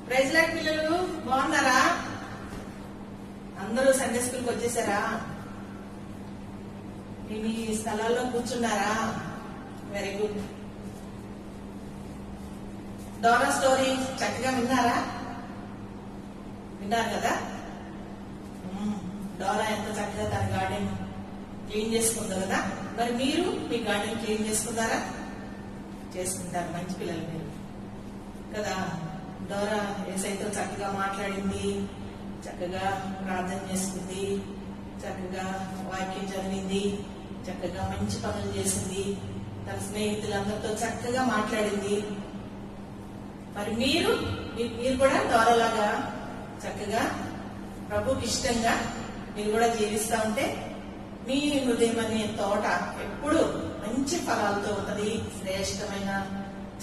Praise lord పిల్లలు బాగున్నారా? అందరూ సండే స్కూల్కి వచ్చేసారా? మీ స్థలాల్లో కూర్చున్నారా? Very good. డోరా స్టోరీ చక్కగా విన్నారా? విన్నారు కదా? డోరా ఎంత చక్కగా తన గార్డెన్ క్లీన్ చేసుకుందో కదా. మరి మీరు మీ గార్డెన్ క్లీన్ చేసుకున్నారా? చేసుకుంటారు, మంచి పిల్లలు మీరు కదా. డోరా యేసయ్యతో చక్కగా మాట్లాడింది, చక్కగా ప్రార్థన చేసుకుంది, చక్కగా వాక్యం చదివింది, చక్కగా మంచి పనులు చేసింది, తన స్నేహితులందరితో చక్కగా మాట్లాడింది. మరి మీరు కూడా డోరాలాగా చక్కగా ప్రభుకి ఇష్టంగా మీరు కూడా జీవిస్తూ ఉంటే మీ హృదయం అనే తోట ఎప్పుడు మంచి ఫలాలతో ఉన్నది. శ్రేష్టమైన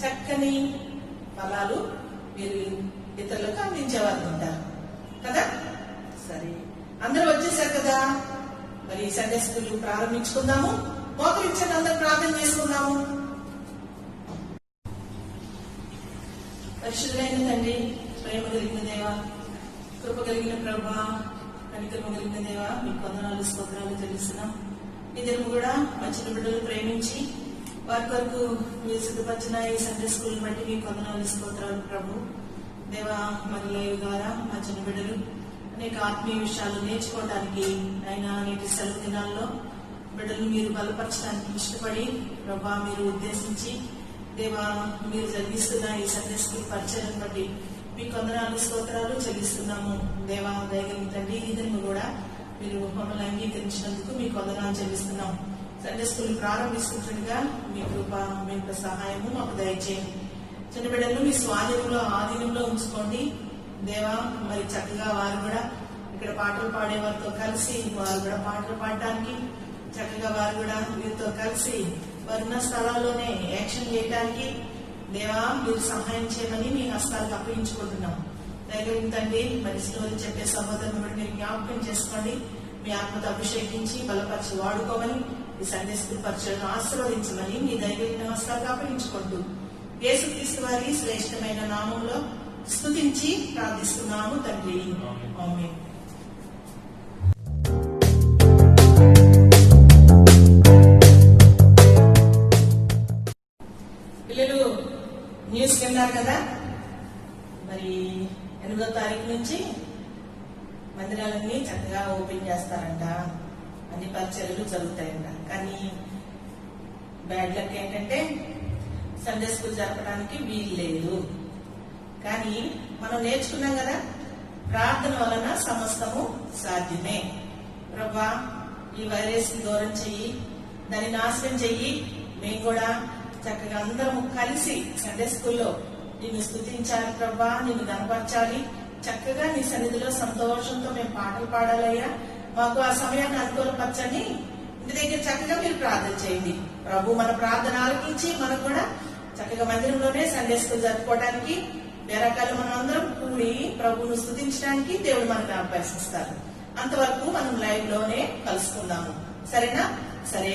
చక్కని ఫలాలు మీరు ఇతరులకు అందించేవారు ఉంటారు కదా. సరే, అందరూ వచ్చేసారు కదా. మరి సండే స్కూల్ ప్రారంభించుకుందాము. మోకరించండి, అందరూ ప్రార్థన చేసుకుందాము. పరిశుద్ధులైన తండ్రి, ప్రేమ కలిగిన దేవ, కృప కలిగిన ప్రభా, కనికరమ కలిగిన దేవ, మీకు వందనాలు స్తోత్రాలు చెల్లిస్తున్నాం. ఇద్దరు కూడా మంచి బిడ్డలు ప్రేమించి వారి కొరకు మీరు సిద్ధపరిచిన ఈ సండే స్కూల్ బట్టి మీకు వందనాలు స్తోత్రాలు ప్రభు. దేవా, మరి లైవ్ ద్వారా మా చిన్న బిడ్డలు అనేక ఆత్మీయ విషయాలు నేర్చుకోవడానికి అయినా నేటి సెలవు దినాల్లో బిడ్డలు మీరు బలపరచడానికి ఇష్టపడి ప్రభా మీరు ఉద్దేశించి దేవా మీరు జరిగిస్తున్న ఈ సండే స్కూల్ పరిచయం బట్టి మీకు వందనాలు స్తోత్రాలు చెల్లిస్తున్నాము. దేవా దయగలిగితండి, ఇద్దరు కూడా మీరు మమ్మల్ని అంగీకరించినందుకు మీకు వందనాలు చెల్లిస్తున్నాం. సండే స్కూల్ ప్రారంభిస్తుండగా మీ కృప, మీ యొక్క సహాయము మాకు దయచేయండి. చిన్న బిడ్డలు మీ స్వాధీనంలో ఆధీనంలో ఉంచుకోండి దేవా. మరి చక్కగా వారు కూడా ఇక్కడ పాటలు పాడే వారితో కలిసి వారు కూడా పాటలు పాడటానికి చక్కగా వారు కూడా వీరితో కలిసి వారున్న స్థలాల్లోనే యాక్షన్ చేయడానికి దేవా మీరు సహాయం చేయమని మీ హస్తాలకు అప్పగించుకుంటున్నాం. దయగలిగిందండి. మరి స్టోరీ చెప్పే సహోదరుని కూడా మీరు జ్ఞాపకం చేసుకోండి. మీ ఆత్మతో అభిషేకించి బలపరిచి వాడుకోమని ఈ సండే స్కూల్ పరిచయం ఆశీర్వదించమని మీ దయగలిగిన హస్తాలకు అప్పగించుకుంటూ యేసుక్రీస్తు వారి శ్రేష్టమైన నామంలో స్తుతించి ప్రార్థిస్తున్నాము తండ్రి. ఆమేన్. పిల్లలు న్యూస్ విన్నారు కదా. మరి 8వ తారీఖు నుంచి మందిరాలన్నీ చక్కగా ఓపెన్ చేస్తారంట, అన్ని పరిచర్యలు జరుగుతాయంట. కానీ బ్యాడ్ లక్ ఏంటంటే సండే స్కూల్ జరపడానికి వీలు లేదు. కానీ మనం నేర్చుకున్నాం కదా, ప్రార్థన వలన సమస్తము సాధ్యమే. ప్రభా ఈ వైరస్ ని దూరం చెయ్యి, దాన్ని నాశనం చెయ్యి. మేము కూడా చక్కగా అందరం కలిసి సండే స్కూల్లో నిన్ను స్తుతించాలి ప్రభా, నిన్ను కనపరచాలి. చక్కగా నీ సన్నిధిలో సంతోషంతో మేము పాటలు పాడాలయ్యా. మాకు ఆ సమయాన్ని అనుకూలపరచని ఇంటి దగ్గర చక్కగా మీరు ప్రార్థన చేయండి. ప్రభు మన ప్రార్థన ఆలకించి మనం కూడా చక్కగా మందిరంలోనే సండే స్కూల్ జరుపుకోవడానికి వేరకాలు మనం అందరం కూడి ప్రభువును స్తుతించడానికి దేవుడు మనకు అభ్యసిస్తారు. అంతవరకు మనం లైవ్ లోనే కలుసుకుందాము. సరేనా? సరే,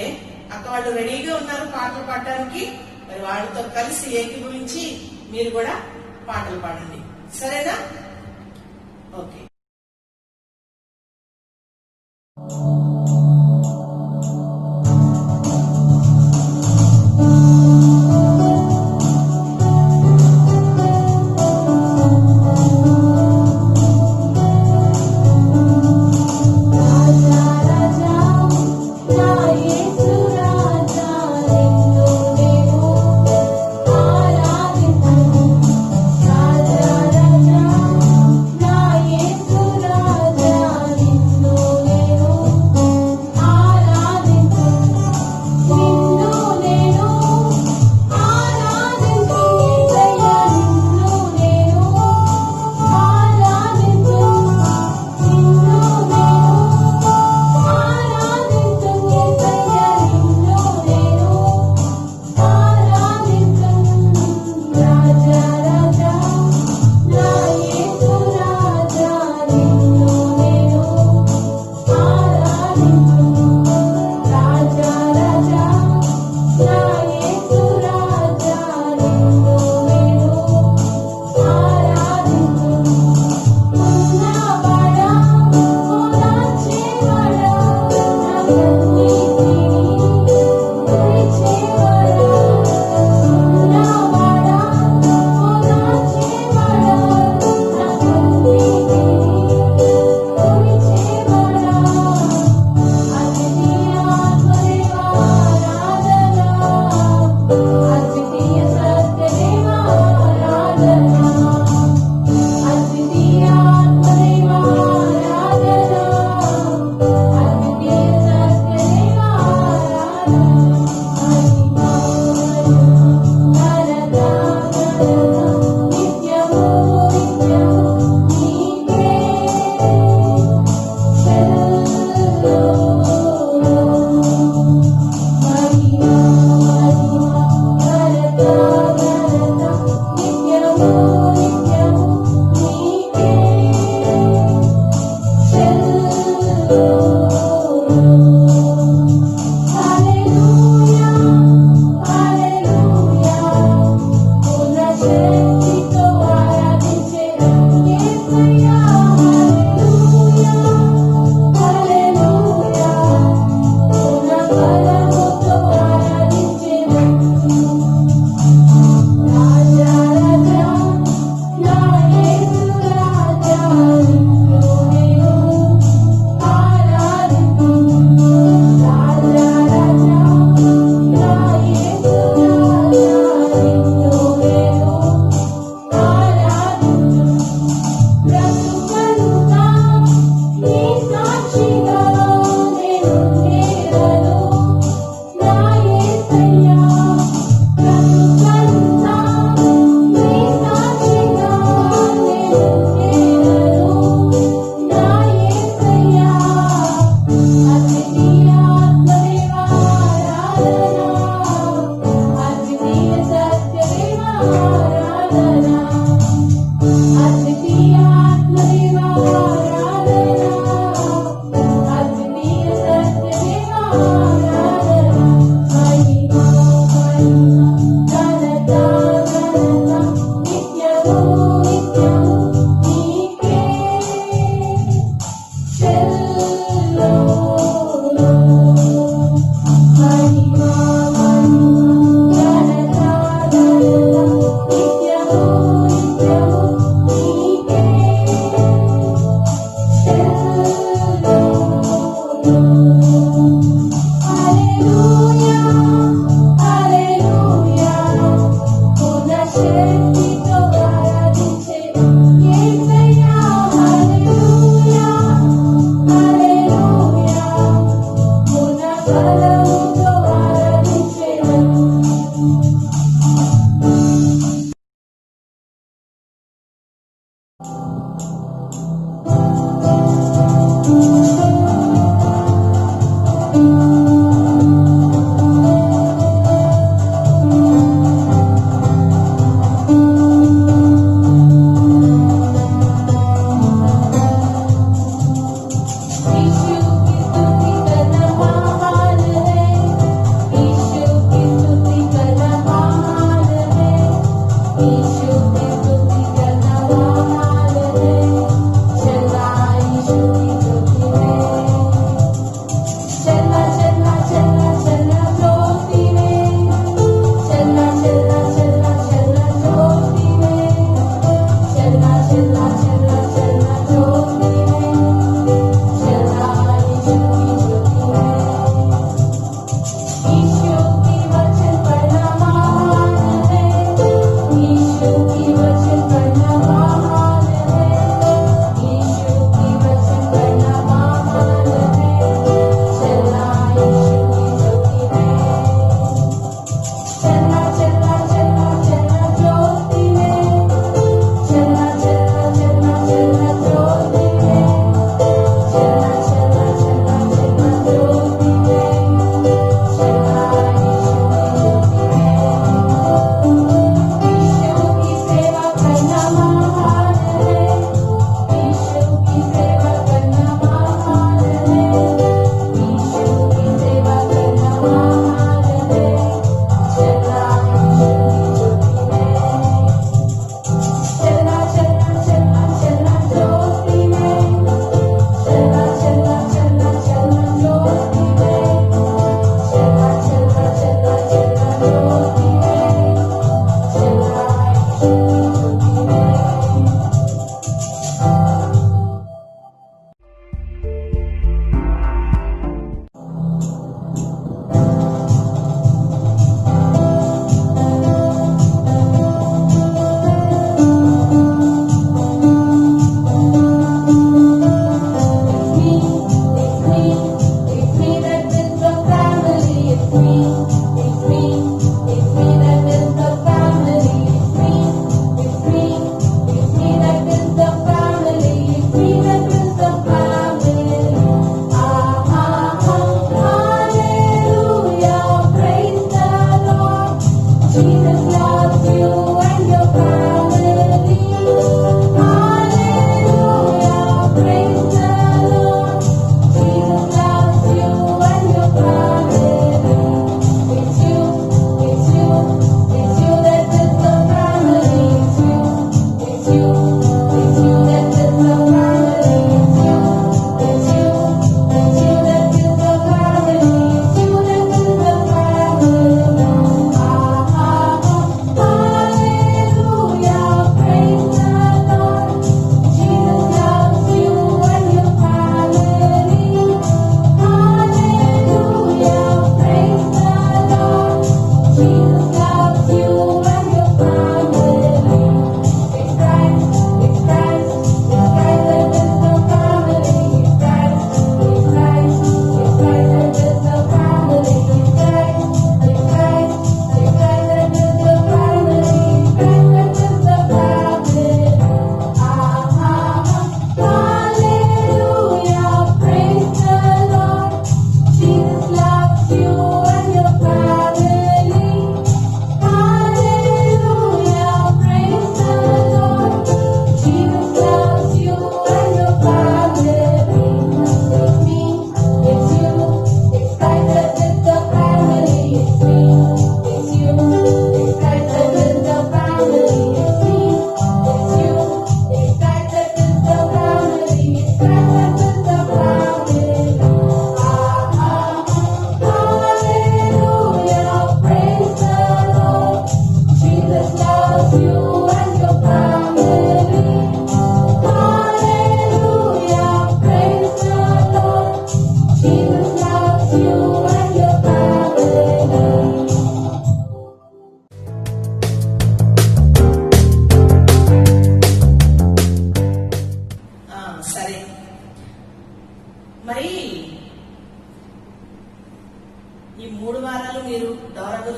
అక్క వాళ్ళు రెడీగా ఉన్నారు పాటలు పాడటానికి. మరి వాళ్ళతో కలిసి ఏకీభవించి మీరు కూడా పాటలు పాడండి. సరేనా? ఓకే.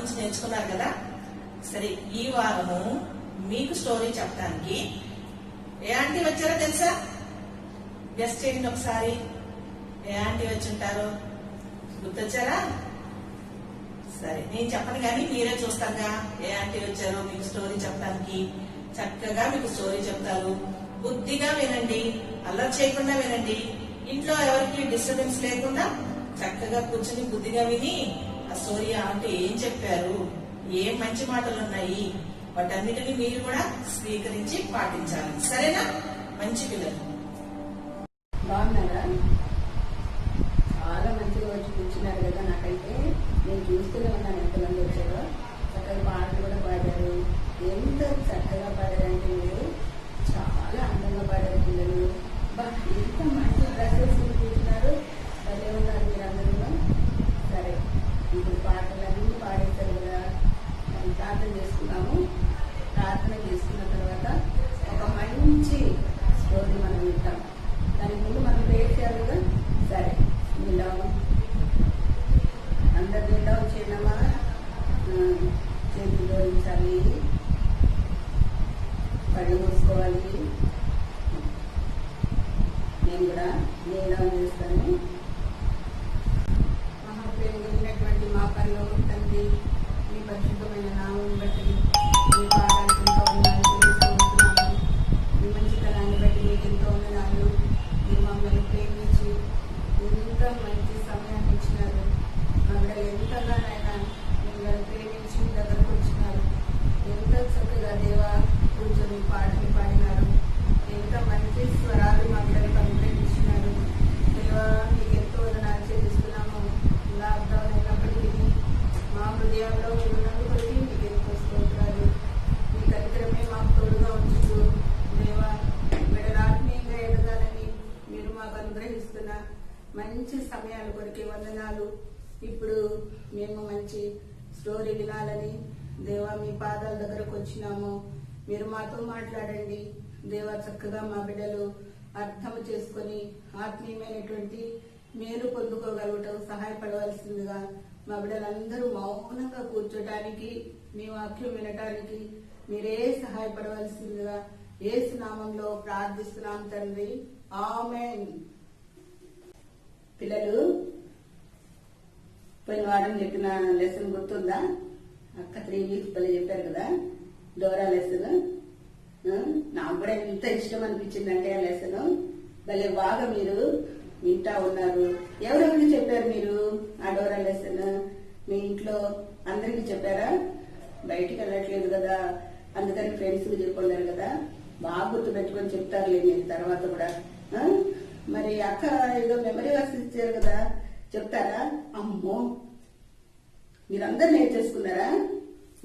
గురించి నేర్చుకున్నారు కదా. సరే, ఈ వారము మీకు స్టోరీ చెప్పడానికి ఏ ఆంటీ వచ్చారో తెలుసా? గెస్ట్ చేయండి ఒకసారి. ఏ ఆంటీ వచ్చి ఉంటారో గుర్తొచ్చారా? సరే, నేను చెప్పను కానీ మీరే చూస్తారుగా ఏ ఆంటీ వచ్చారో మీకు స్టోరీ చెప్పడానికి. చక్కగా మీకు స్టోరీ చెప్తారు. బుద్ధిగా వినండి, అల్లరి చేయకుండా వినండి. ఇంట్లో ఎవరికి డిస్టర్బెన్స్ లేకుండా చక్కగా కూర్చుని బుద్ధిగా విని ఆ స్టోరీ ఆంటీ ఏం చెప్పారు, ఏం మంచి మాటలు ఉన్నాయి, వాటన్నిటిని మీరు కూడా స్వీకరించి పాటించాలి. సరేనా మంచి పిల్లలు? బాగున్నారా? చాలా మంచిగా వచ్చి కూర్చున్నారు కదా. నాకైతే నేను చూస్తూనే ఉన్నాను ఎంతమంది వచ్చారో. చక్కగా పాటలు కూడా పాడారు. ఎంత చక్కగా పాడారంటే మీరు చాలా అందంగా పాడారు పిల్లలు. ఎంత మంచి డ్రెస్సెస్ కూర్చున్నారు. భలే ఉన్నారు మీరు అందరూ. సరే, ఇప్పుడు పాటలన్నీ పాడేస్తారు కదా. మనం ప్రార్థన చేసుకున్నాము. ప్రార్థన చేసుకున్న తర్వాత ఒక మంచి స్టోరీ మనం వింటాం. దానికి ముందు మనం ప్రేర్ చేయాలి కదా. సరే, విందాము. అందరు విందాం. చేయడమా? చేతులు జోడించాలి, కళ్ళు మూసుకోవాలి. నేను కూడా నీలం చేస్తాను. మహాప్రేమ కలిగినటువంటి మా పరలోక తండ్రి, మీ పరిశుద్ధమైన నామం బట్టి మీ పాదాలకు ఎంతో వందనాలు చెల్లిస్తున్నాము. మీ మంచితనాన్ని బట్టి మీకు ఎంతో వందనాలు. మీరు మమ్మల్ని ప్రేమించి ఎంత మంచి సమయాన్ని ఇచ్చినారు. మమ్మల్ని ఎంతగానైనా మిమ్మల్ని ప్రేమించి మీ దగ్గరకు వచ్చినారు. ఎంత చక్కగా దేవా కూర్చొని పాటలు పాడినారు. ఎంత మంచి స్వరాలు మమ్మల్ని అనుగ్రహించినారు. దేవా మీకు ఎంతో వందనాలు చెల్లిస్తున్నాము. లాక్డౌన్ అయినప్పటికీ మా హృదయంలో ఉన్నప్పటికీ మీకు ఎంతో స్తోత్రాలు. మీ కరికరమే మాకు తోడుగా ఉంచుతూ దేవా మీరు ఆత్మీయంగా ఎదగాలని మీరు మాకు అనుగ్రహిస్తున్న మంచి సమయాల కొరికే వందనాలు. ఇప్పుడు మేము మంచి స్టోరీ వినాలని దేవా మీ పాదాల దగ్గరకు వచ్చినాము. మీరు మాతో మాట్లాడండి దేవా. చక్కగా మా బిడ్డలు అర్థం చేసుకొని ఆత్మీయమైనటువంటి మేలు పొందుకోగలగటం సహాయపడవలసిందిగా మా బిడ్డలందరూ మౌనంగా కూర్చోటానికి, మీ వాక్యం వినటానికి మీరే సహాయపడవలసిందిగా యేసు నామంలో ప్రార్థిస్తున్నాం తండ్రి. ఆమేన్. పిల్లలు, పోయిన వారం చెప్పిన లెసన్ గుర్తుందా? అక్క 3 వీక్స్ పల్లె చెప్పారు కదా, డోరా లెసన్. నాకు కూడా ఎంత ఇష్టం అనిపించిందంటే ఆ లెసన్. భలే బాగా మీరు వింటా ఉన్నారు. ఎవరెవరికి చెప్పారు మీరు ఆ డోరా లెసన్? మీ ఇంట్లో అందరికి చెప్పారా? బయటికి వెళ్ళట్లేదు కదా, అందుకని ఫ్రెండ్స్ చెప్పుకున్నారు కదా. బాగా గుర్తు పెట్టుకొని చెప్తారులే మీరు తర్వాత కూడా. మరి అక్క ఏదో మెమరీ వర్స్ ఇచ్చారు కదా, చెప్తారా? అమ్మో, మీరందరూ నేర్చేసుకున్నారా?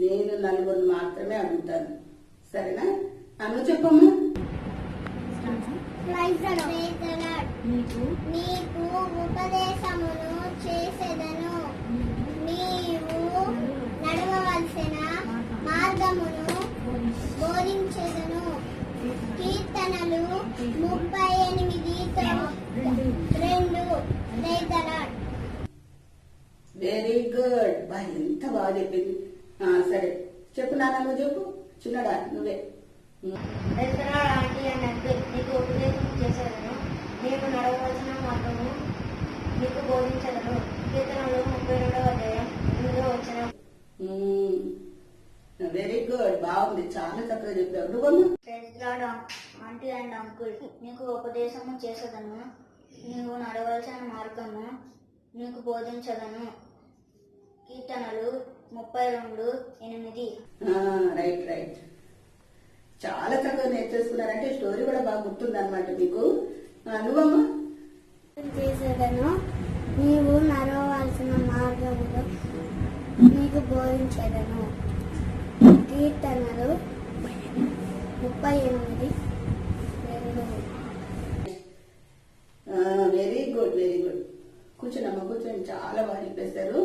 నేను 4 మాత్రమే అడుగుతాను, సరేనా? అను చెప్పమ్మా. నీకు ఉపదేశమును చేసేదను, నీవు నడవవలసిన మార్గమును బోధించెదను. కీర్తనలు 38:2. Very good. ఎంత బాగా చెప్పింది. సరే చెప్పు నాన్న, నువ్వు చెప్పు. చిన్నడా నువ్వే. ఆంటీ అన్నట్టు నీకు ఉపదేశం చేసేదను, నీకు నడవవలసిన మార్గము నీకు బోధించదను. కీర్తనలు 32:8. వెరీ గుడ్, బాగుంది, చాలా చక్కగా చెప్పావు. నువ్వమ్మా. ఆంటీ అండ్ అంకుల్, నీకు ఉపదేశము చేసేదను, నీవు నడవలసిన మార్గము నీకు బోధించదను. కీర్తనలు 32:8. రైట్ రైట్, చాలా చక్కగా నేర్చేసుకున్నారంటే స్టోరీ కూడా బాగా గుర్తుంది అనమాట మీకు. నువ్వమ్మా. చేసేదను, నీవు నడవవలసిన మార్గములో నీకు బోధించదను. కీర్తనలు 38:2. Very good very good. కూర్చోనమ్మా, కూర్చొని. చాలా బాగా చెప్పేశారు.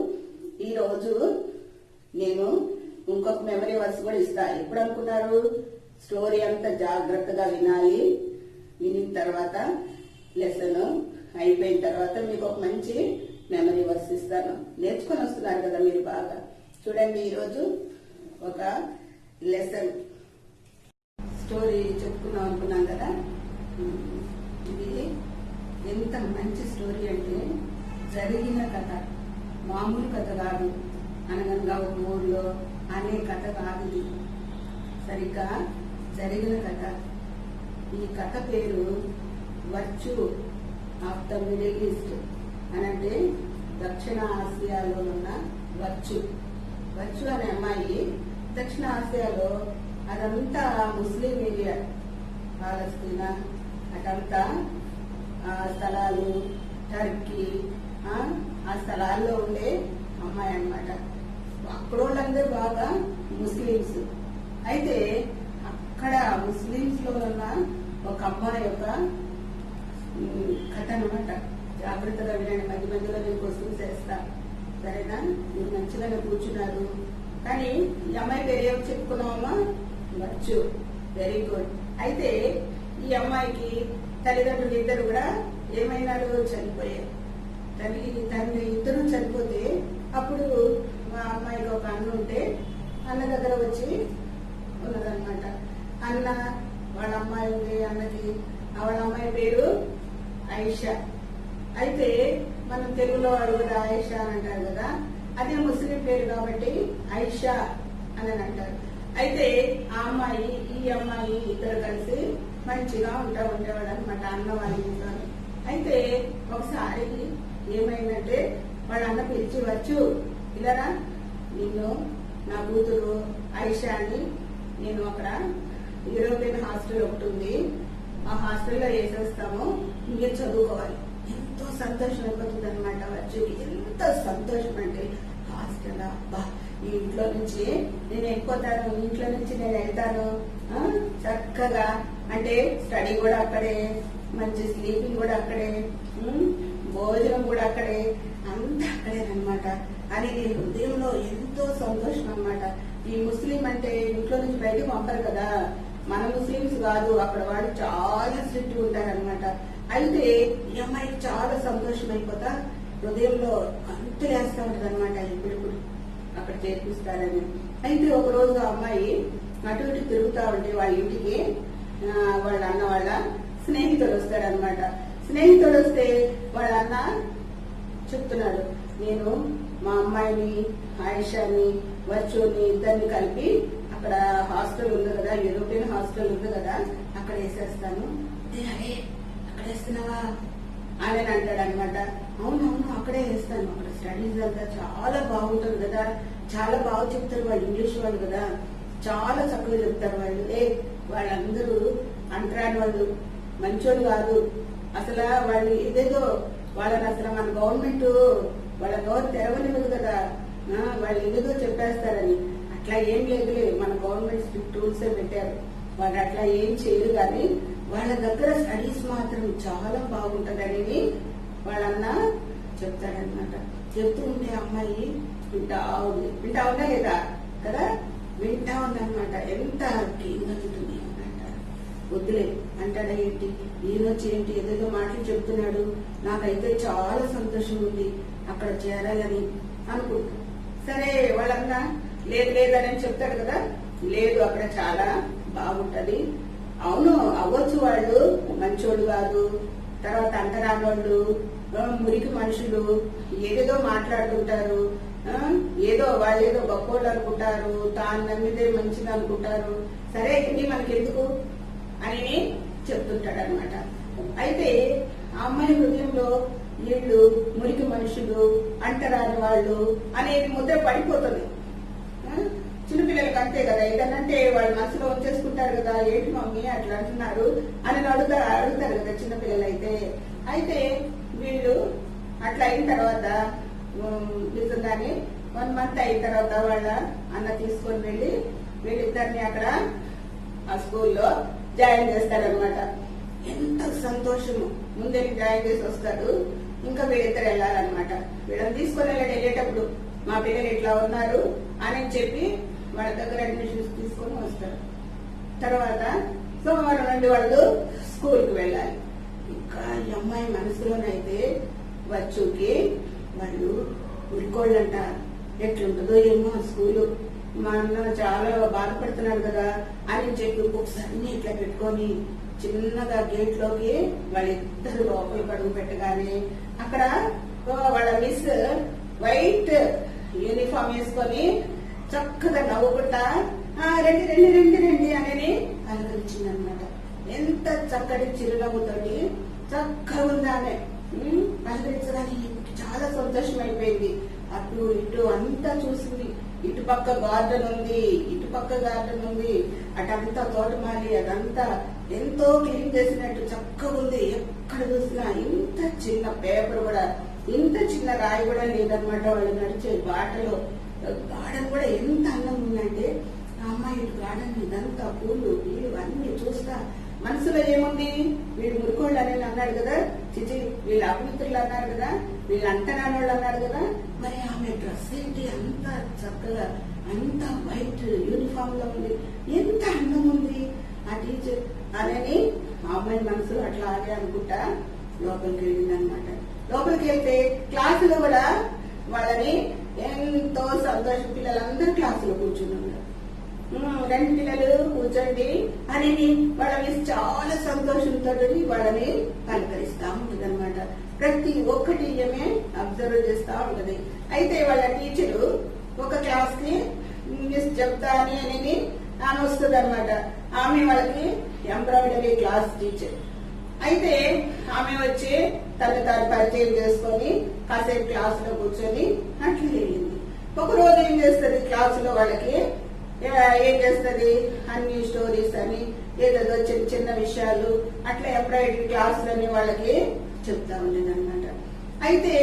ఈ రోజు నేను ఇంకొక మెమరీ వర్స్ కూడా ఇస్తా. ఎప్పుడు అనుకున్నారు? స్టోరీ అంతా జాగ్రత్తగా వినాలి. వినిన తర్వాత లెసన్ అయిపోయిన తర్వాత మీకు ఒక మంచి మెమరీ వర్స్ ఇస్తాను. నేర్చుకొని వస్తున్నారు కదా మీరు బాగా. చూడండి, ఈరోజు ఒక లెసన్ స్టోరీ చెప్పుకుందాం అనుకున్నాం కదా. ఇది ఎంత మంచి స్టోరీ అంటే జరిగిన కథ, మామూలు కథ కాదు. అనగనగా ఒక ఊళ్ళో అనే కథ కాదు, ఇది సరిగ్గా జరిగిన కథ. ఈ కథ పేరు virtue of the middle east అనంటే దక్షిణ ఆసియాలో ఉన్న వర్చు. వర్చు అనే అమ్మాయి దక్షిణ ఆసియాలో, అదంతా ముస్లిం ఏరియా, పాలస్తీనా అటంతా స్థలాలు, టర్కీ ఆ స్థలాల్లో ఉండే అమ్మాయి అన్నమాట. అక్కడ వాళ్ళందరూ బాగా ముస్లిమ్స్. అయితే అక్కడ ముస్లిమ్స్ లో ఉన్న ఒక అమ్మాయి యొక్క కథ అనమాట. జాగ్రత్తగా వినండి, మధ్య మధ్యలో నేను క్వశ్చన్స్ చేస్తా, సరేనా? మీరు మంచిగానే కూర్చున్నారు. కానీ ఈ అమ్మాయి పేరు ఏమి చెప్పుకున్నామమ్మా? వర్చు. Very good. అయితే ఈ అమ్మాయికి తల్లిదండ్రులు ఇద్దరు కూడా ఏమైనారు? చనిపోయారు. తండ్రి ఇద్దరు చనిపోతే అప్పుడు మా అమ్మాయికి ఒక అన్న ఉంటే అన్న దగ్గర వచ్చి ఉన్నదన్నమాట. అన్న వాళ్ళ అమ్మాయి ఉంది, అన్నకి వాళ్ళ అమ్మాయి పేరు ఆయిషా. అయితే మనం తెలుగులో వాడు కూడా ఆయిషా అని అంటారు కదా, అదే ముస్లిం పేరు కాబట్టి ఆయిషా అని అంటారు. అయితే ఆ అమ్మాయి ఈ అమ్మాయి ఇద్దరు కలిసి మంచిగా ఉండేవాడు అనమాట అన్న వాళ్ళ ఇంట్లో. అయితే ఒకసారి ఏమైందంటే వాళ్ళ అన్న పిలిచి, వచ్చు ఇలారా, నిన్ను నా కూతురు ఆయిషా అని నేను అక్కడ యూరోపియన్ హాస్టల్ ఒకటి ఉంది, ఆ హాస్టల్లో వేసేస్తాము, ఇంకే చదువుకోవాలి. ఎంతో సంతోషం అయిపోతుంది అనమాట వర్చుకి. ఎంత సంతోషం అంటే హాస్టల్, అబ్బా ఈ ఇంట్లో నుంచి నేను వెళ్ళిపోతాను, ఇంట్లో నుంచి నేను వెళ్తాను చక్కగా, అంటే స్టడీ కూడా అక్కడే, మంచి స్లీపింగ్ కూడా అక్కడే, భోజనం కూడా అక్కడే, అంతా అక్కడేనమాట అని నేను హృదయంలో ఎంతో సంతోషం అనమాట. ఈ ముస్లిం అంటే ఇంట్లో నుంచి బయటకు పంపారు కదా, మన ముస్లిమ్స్ కాదు, అక్కడ వాళ్ళు చాలా స్ట్రిక్ట్ ఉంటారనమాట. అయితే ఈ అమ్మాయికి చాలా సంతోషం అయిపోతా హృదయంలో గంతులేస్తా ఉంటది అనమాట, ఇప్పుడు అక్కడ చేర్పిస్తారని. అయితే ఒక రోజు ఆ అమ్మాయి అటు ఇటు తిరుగుతా ఉంటే వాళ్ళ ఇంటికి వాళ్ళ అన్న వాళ్ళ స్నేహితుడు వస్తారనమాట. స్నేహితుడు వస్తే వాళ్ళ అన్న చెప్తున్నాడు, నేను మా అమ్మాయిని ఆయిషాని వర్చుని ఇద్దరిని కలిపి అక్కడ హాస్టల్ ఉంది కదా, యూరోపియన్ హాస్టల్ ఉంది కదా, అక్కడ వేసేస్తాను. అరే అక్కడ వేస్తున్నావా అని అంటాడు అనమాట. అవునవును అక్కడే వేస్తాను, అక్కడ స్టడీస్ అంతా చాలా బాగుంటుంది కదా, చాలా బాగా చెప్తారు వాళ్ళు, ఇంగ్లీష్ వాళ్ళు కదా, చాలా చక్కగా చెప్తారు వాళ్ళు. వాళ్ళందరూ అంటరాని వాళ్ళు, మంచోళ్ళు కాదు అసలు, వాళ్ళు ఏదేదో వాళ్ళని అసలు మన గవర్నమెంట్ వాళ్ళ నోరు తెరవనివ్వదు కదా, వాళ్ళు ఏదేదో చెప్పేస్తారని. అట్లా ఏం లేదులే, మన గవర్నమెంట్ స్ట్రిక్ట్ రూల్సే పెట్టారు, వాళ్ళు అట్లా ఏం చేయరు. కానీ వాళ్ళ దగ్గర స్టడీస్ మాత్రం చాలా బాగుంటదని వాళ్ళన్న చెప్తాడనమాట. చెప్తూ ఉంటే అమ్మాయి వింటా ఉందా లేదా కదా, వింటా ఉందనమాట. ఎంత క్లీన్గా ఉంటుంది అంటారు. వద్దులే అంటాడా ఏంటి, ఈయనొచ్చి ఏంటి ఏదేదో మాటలు చెప్తున్నాడు, నాకైతే చాలా సంతోషం ఉంది అక్కడ చేరాలని అనుకుంటా. సరే వాళ్ళన్నా లేదని చెప్తాడు కదా, లేదు అక్కడ చాలా బాగుంటది. అవును అవ్వచ్చు, వాళ్ళు మంచోళ్ళు కాదు, తర్వాత అంటరాని వాళ్ళు, మురికి మనుషులు, ఏదేదో మాట్లాడుతుంటారు, ఏదో వాళ్ళేదో గొప్పోళ్ళు అనుకుంటారు, తాను నమ్మితే మంచిది అనుకుంటారు. సరే ఇది మనకెందుకు అని చెప్తుంటాడు అనమాట. అయితే ఆ అమ్మాయి హృదయంలో వీళ్ళు మురికి మనుషులు, అంటరాని వాళ్ళు అనేది ముద్ర పడిపోతుంది. చిన్నపిల్లలకి అంతే కదా, ఏదనంటే వాళ్ళు మనసులో వచ్చేసుకుంటారు కదా, ఏంటి మమ్మీ అట్లా అంటున్నారు అని అడుగుతారు కదా చిన్నపిల్లలు అయితే. అయితే వీళ్ళు అట్లా అయిన తర్వాత నిజంగానే 1 month అయిన తర్వాత వాళ్ళ అన్న తీసుకొని వెళ్ళి వీళ్ళిద్దరిని అక్కడ ఆ స్కూల్లో జాయిన్ చేస్తారనమాట. ఎంత సంతోషము, ముందే జాయిన్ చేసి వస్తాడు, ఇంకా వీళ్ళిద్దరు వెళ్ళాలన్నమాట. వీళ్ళని తీసుకొని వెళ్ళేటప్పుడు మా పిల్లలు ఇట్లా ఉన్నారు అని చెప్పి వాళ్ళ దగ్గర అడ్మిషన్స్ తీసుకొని వస్తారు. తర్వాత సోమవారం నుండి వాళ్ళు స్కూల్కి వెళ్ళాలి. ఇంకా ఈ అమ్మాయి మనసులోనైతే వచ్చుకి వాళ్ళు ఉరికోళ్ళంట, ఎట్లుంటుందో ఏమో ఆ స్కూలు, మా అన్న చాలా బాధపడుతున్నాడు కదా అని చెప్పి ఒకసారి ఇట్లా పెట్టుకొని చిన్నగా గేట్ లోకి వాళ్ళిద్దరు లోపలికి అడుగు పెట్టగానే అక్కడ వాళ్ళ మిస్ వైట్ యూనిఫామ్ వేసుకొని చక్కగా నవ్వుకుంటా రండి రండి రండి రండి అని పలకరించింది అనమాట. ఎంత చక్కటి చిరునవ్వుతోటి చక్కగా ఉందానే పలకరించగానే చాలా సంతోషం అయిపోయింది. అటు ఇటు అంతా చూసింది. ఇటు పక్క గార్డెన్ ఉంది, ఇటు పక్క గార్డెన్ ఉంది, అటంతా తోటమాలి, అదంతా ఎంతో క్లీన్ చేసినట్టు చక్కగా ఉంది. ఎక్కడ చూసినా ఇంత చిన్న పేపర్ కూడా, ఇంత చిన్న రాయి కూడా లేదనమాట. వాళ్ళు నడిచే బాటలో గార్డెన్ కూడా ఎంత అందం ఉందంటే ఆ అమ్మాయి ఇటు గార్డెన్ ఇదంతా పూలు వీళ్ళు అన్ని చూస్తా మనసులో ఏముంది, వీళ్ళు మురుకోళ్ళు అని అన్నాడు కదా, చిచి వీళ్ళు అపమిత్రులు అన్నారు కదా, వీళ్ళు అంటనానోళ్ళు అన్నాడు కదా, మరి ఆమె డ్రెస్ ఏంటి అంత చక్కగా అంత వైట్ యూనిఫామ్ లో ఉంది, ఎంత అందం ఉంది ఆ టీచర్ అని ఆ అమ్మాయి మనసులో అట్లాగే అనుకుంటా లోపలికి వెళ్ళింది అనమాట. లోపలికి వెళ్తే క్లాసులో కూడా వాళ్ళని ఎంతో సంతోషం, పిల్లలందరూ క్లాసులో కూర్చుని ఉన్నారు. రెండు పిల్లలు కూర్చోండి అని వాళ్ళ మీద చాలా సంతోషంతో వాళ్ళని పలకరిస్తా ఉంటుంది అనమాట. ప్రతి ఒక్కటి ఏమే అబ్జర్వ్ చేస్తా ఉంటది. అయితే వాళ్ళ టీచరు ఒక క్లాస్ కి మిస్ చెప్తా అని ఆమె వస్తుంది అనమాట. ఆమె వాళ్ళకి ఎంబ్రాయిడరీ క్లాస్ టీచర్. అయితే ఆమె వచ్చి తను పరిచయం చేసుకొని కాసేపు క్లాస్ లో కూర్చొని అట్లా వెళ్ళింది. ఒక రోజు ఏం చేస్తుంది క్లాసులో వాళ్ళకి, ఏం చేస్తుంది అన్ని స్టోరీస్ అని ఏదేదో చిన్న చిన్న విషయాలు అట్లా ఎంబ్రాయిడరీ క్లాసులని వాళ్ళకి చెప్తా ఉండేది అనమాట. అయితే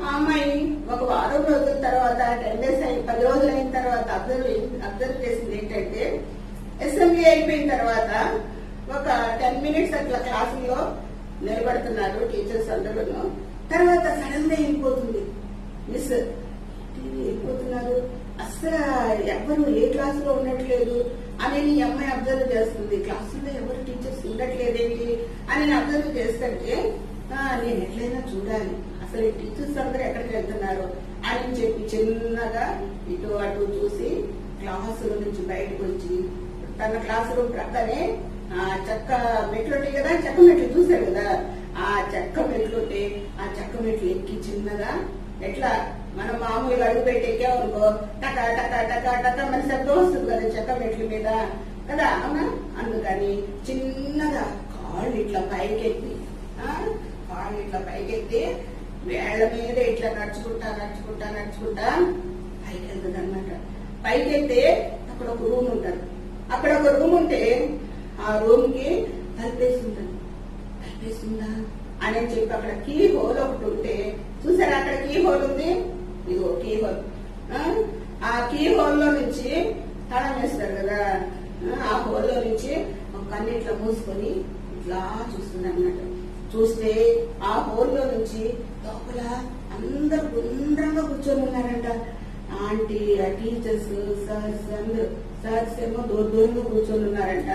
ఆ అమ్మాయి ఒక వారం రోజుల తర్వాత 10 days 10 రోజులు అయిన తర్వాత అబ్జర్వ్ చేసింది ఏంటంటే, అసెంబ్లీ అయిపోయిన తర్వాత ఒక 10 minutes అట్లా క్లాసుల్లో నిలబడుతున్నారు టీచర్స్ అందరూ. తర్వాత సడన్ గా వెళ్ళిపోతుంది మిస్, వెళ్ళిపోతున్నారు, అసలు ఎవరు ఏ క్లాస్ లో ఉండట్లేదు అని ఈ అమ్మాయి అబ్జర్వ్ చేస్తుంది. క్లాసుల్లో ఎవరు టీచర్స్ ఉండట్లేదేంటి అని అబ్జర్వ్ చేస్తుంటే నేను ఎట్లయినా చూడాలి అసలు ఈ టీచర్స్ అందరూ ఎక్కడికి వెళ్తున్నారు అని చెప్పి చిన్నగా ఇటు అటు చూసి క్లాసు నుంచి బయటకు వచ్చి తన క్లాస్ రూమ్ ప్రక్కనే చెక్క మెట్లు ఉంటాయి కదా, చెక్క మెట్లు చూసారు కదా, ఆ చెక్క మెట్లు ఉంటే ఆ చెక్క మెట్లు ఎక్కి చిన్నగా ఎట్లా మనం మామూలుగా అడుగు పెట్టి ఎక్కామనుకో టక టక టక టక మన శబ్దం వస్తుంది కదా చెక్క మెట్ల మీద కదా, అవునా? అందుకని చిన్నగా కాళ్ళు ఇట్లా పైకెత్తి వేళ్ల మీద ఇట్లా నడుచుకుంటా పైకి వెళ్తుంది అనమాట. పైకెత్తే అక్కడ ఒక రూమ్ ఉంటుంది. అక్కడ ఒక రూమ్ ఉంటే ఆ రూమ్ కి తలిపేస్తుందా అని చెప్పి అక్కడ కీ హోల్ ఒకటి ఉంటే చూసారా, అక్కడ కీ హోల్ ఉంది, ఇదిగో కీ హోల్. ఆ కీ హోల్ లో నుంచి తాళం వేస్తారు కదా, ఆ హోల్లో నుంచి ఒక కన్ను ఇట్లా మూసుకొని ఇట్లా చూస్తుంది అన్నమాట. చూస్తే ఆ హోల్లో నుంచి లోపల అందరు గుండ్రంగా కూర్చొని ఉన్నారంట. ఆంటీ, ఆ టీచర్స్, సార్స్ అందరు, సార్స్ ఏమో దూరంగా కూర్చొని ఉన్నారంట.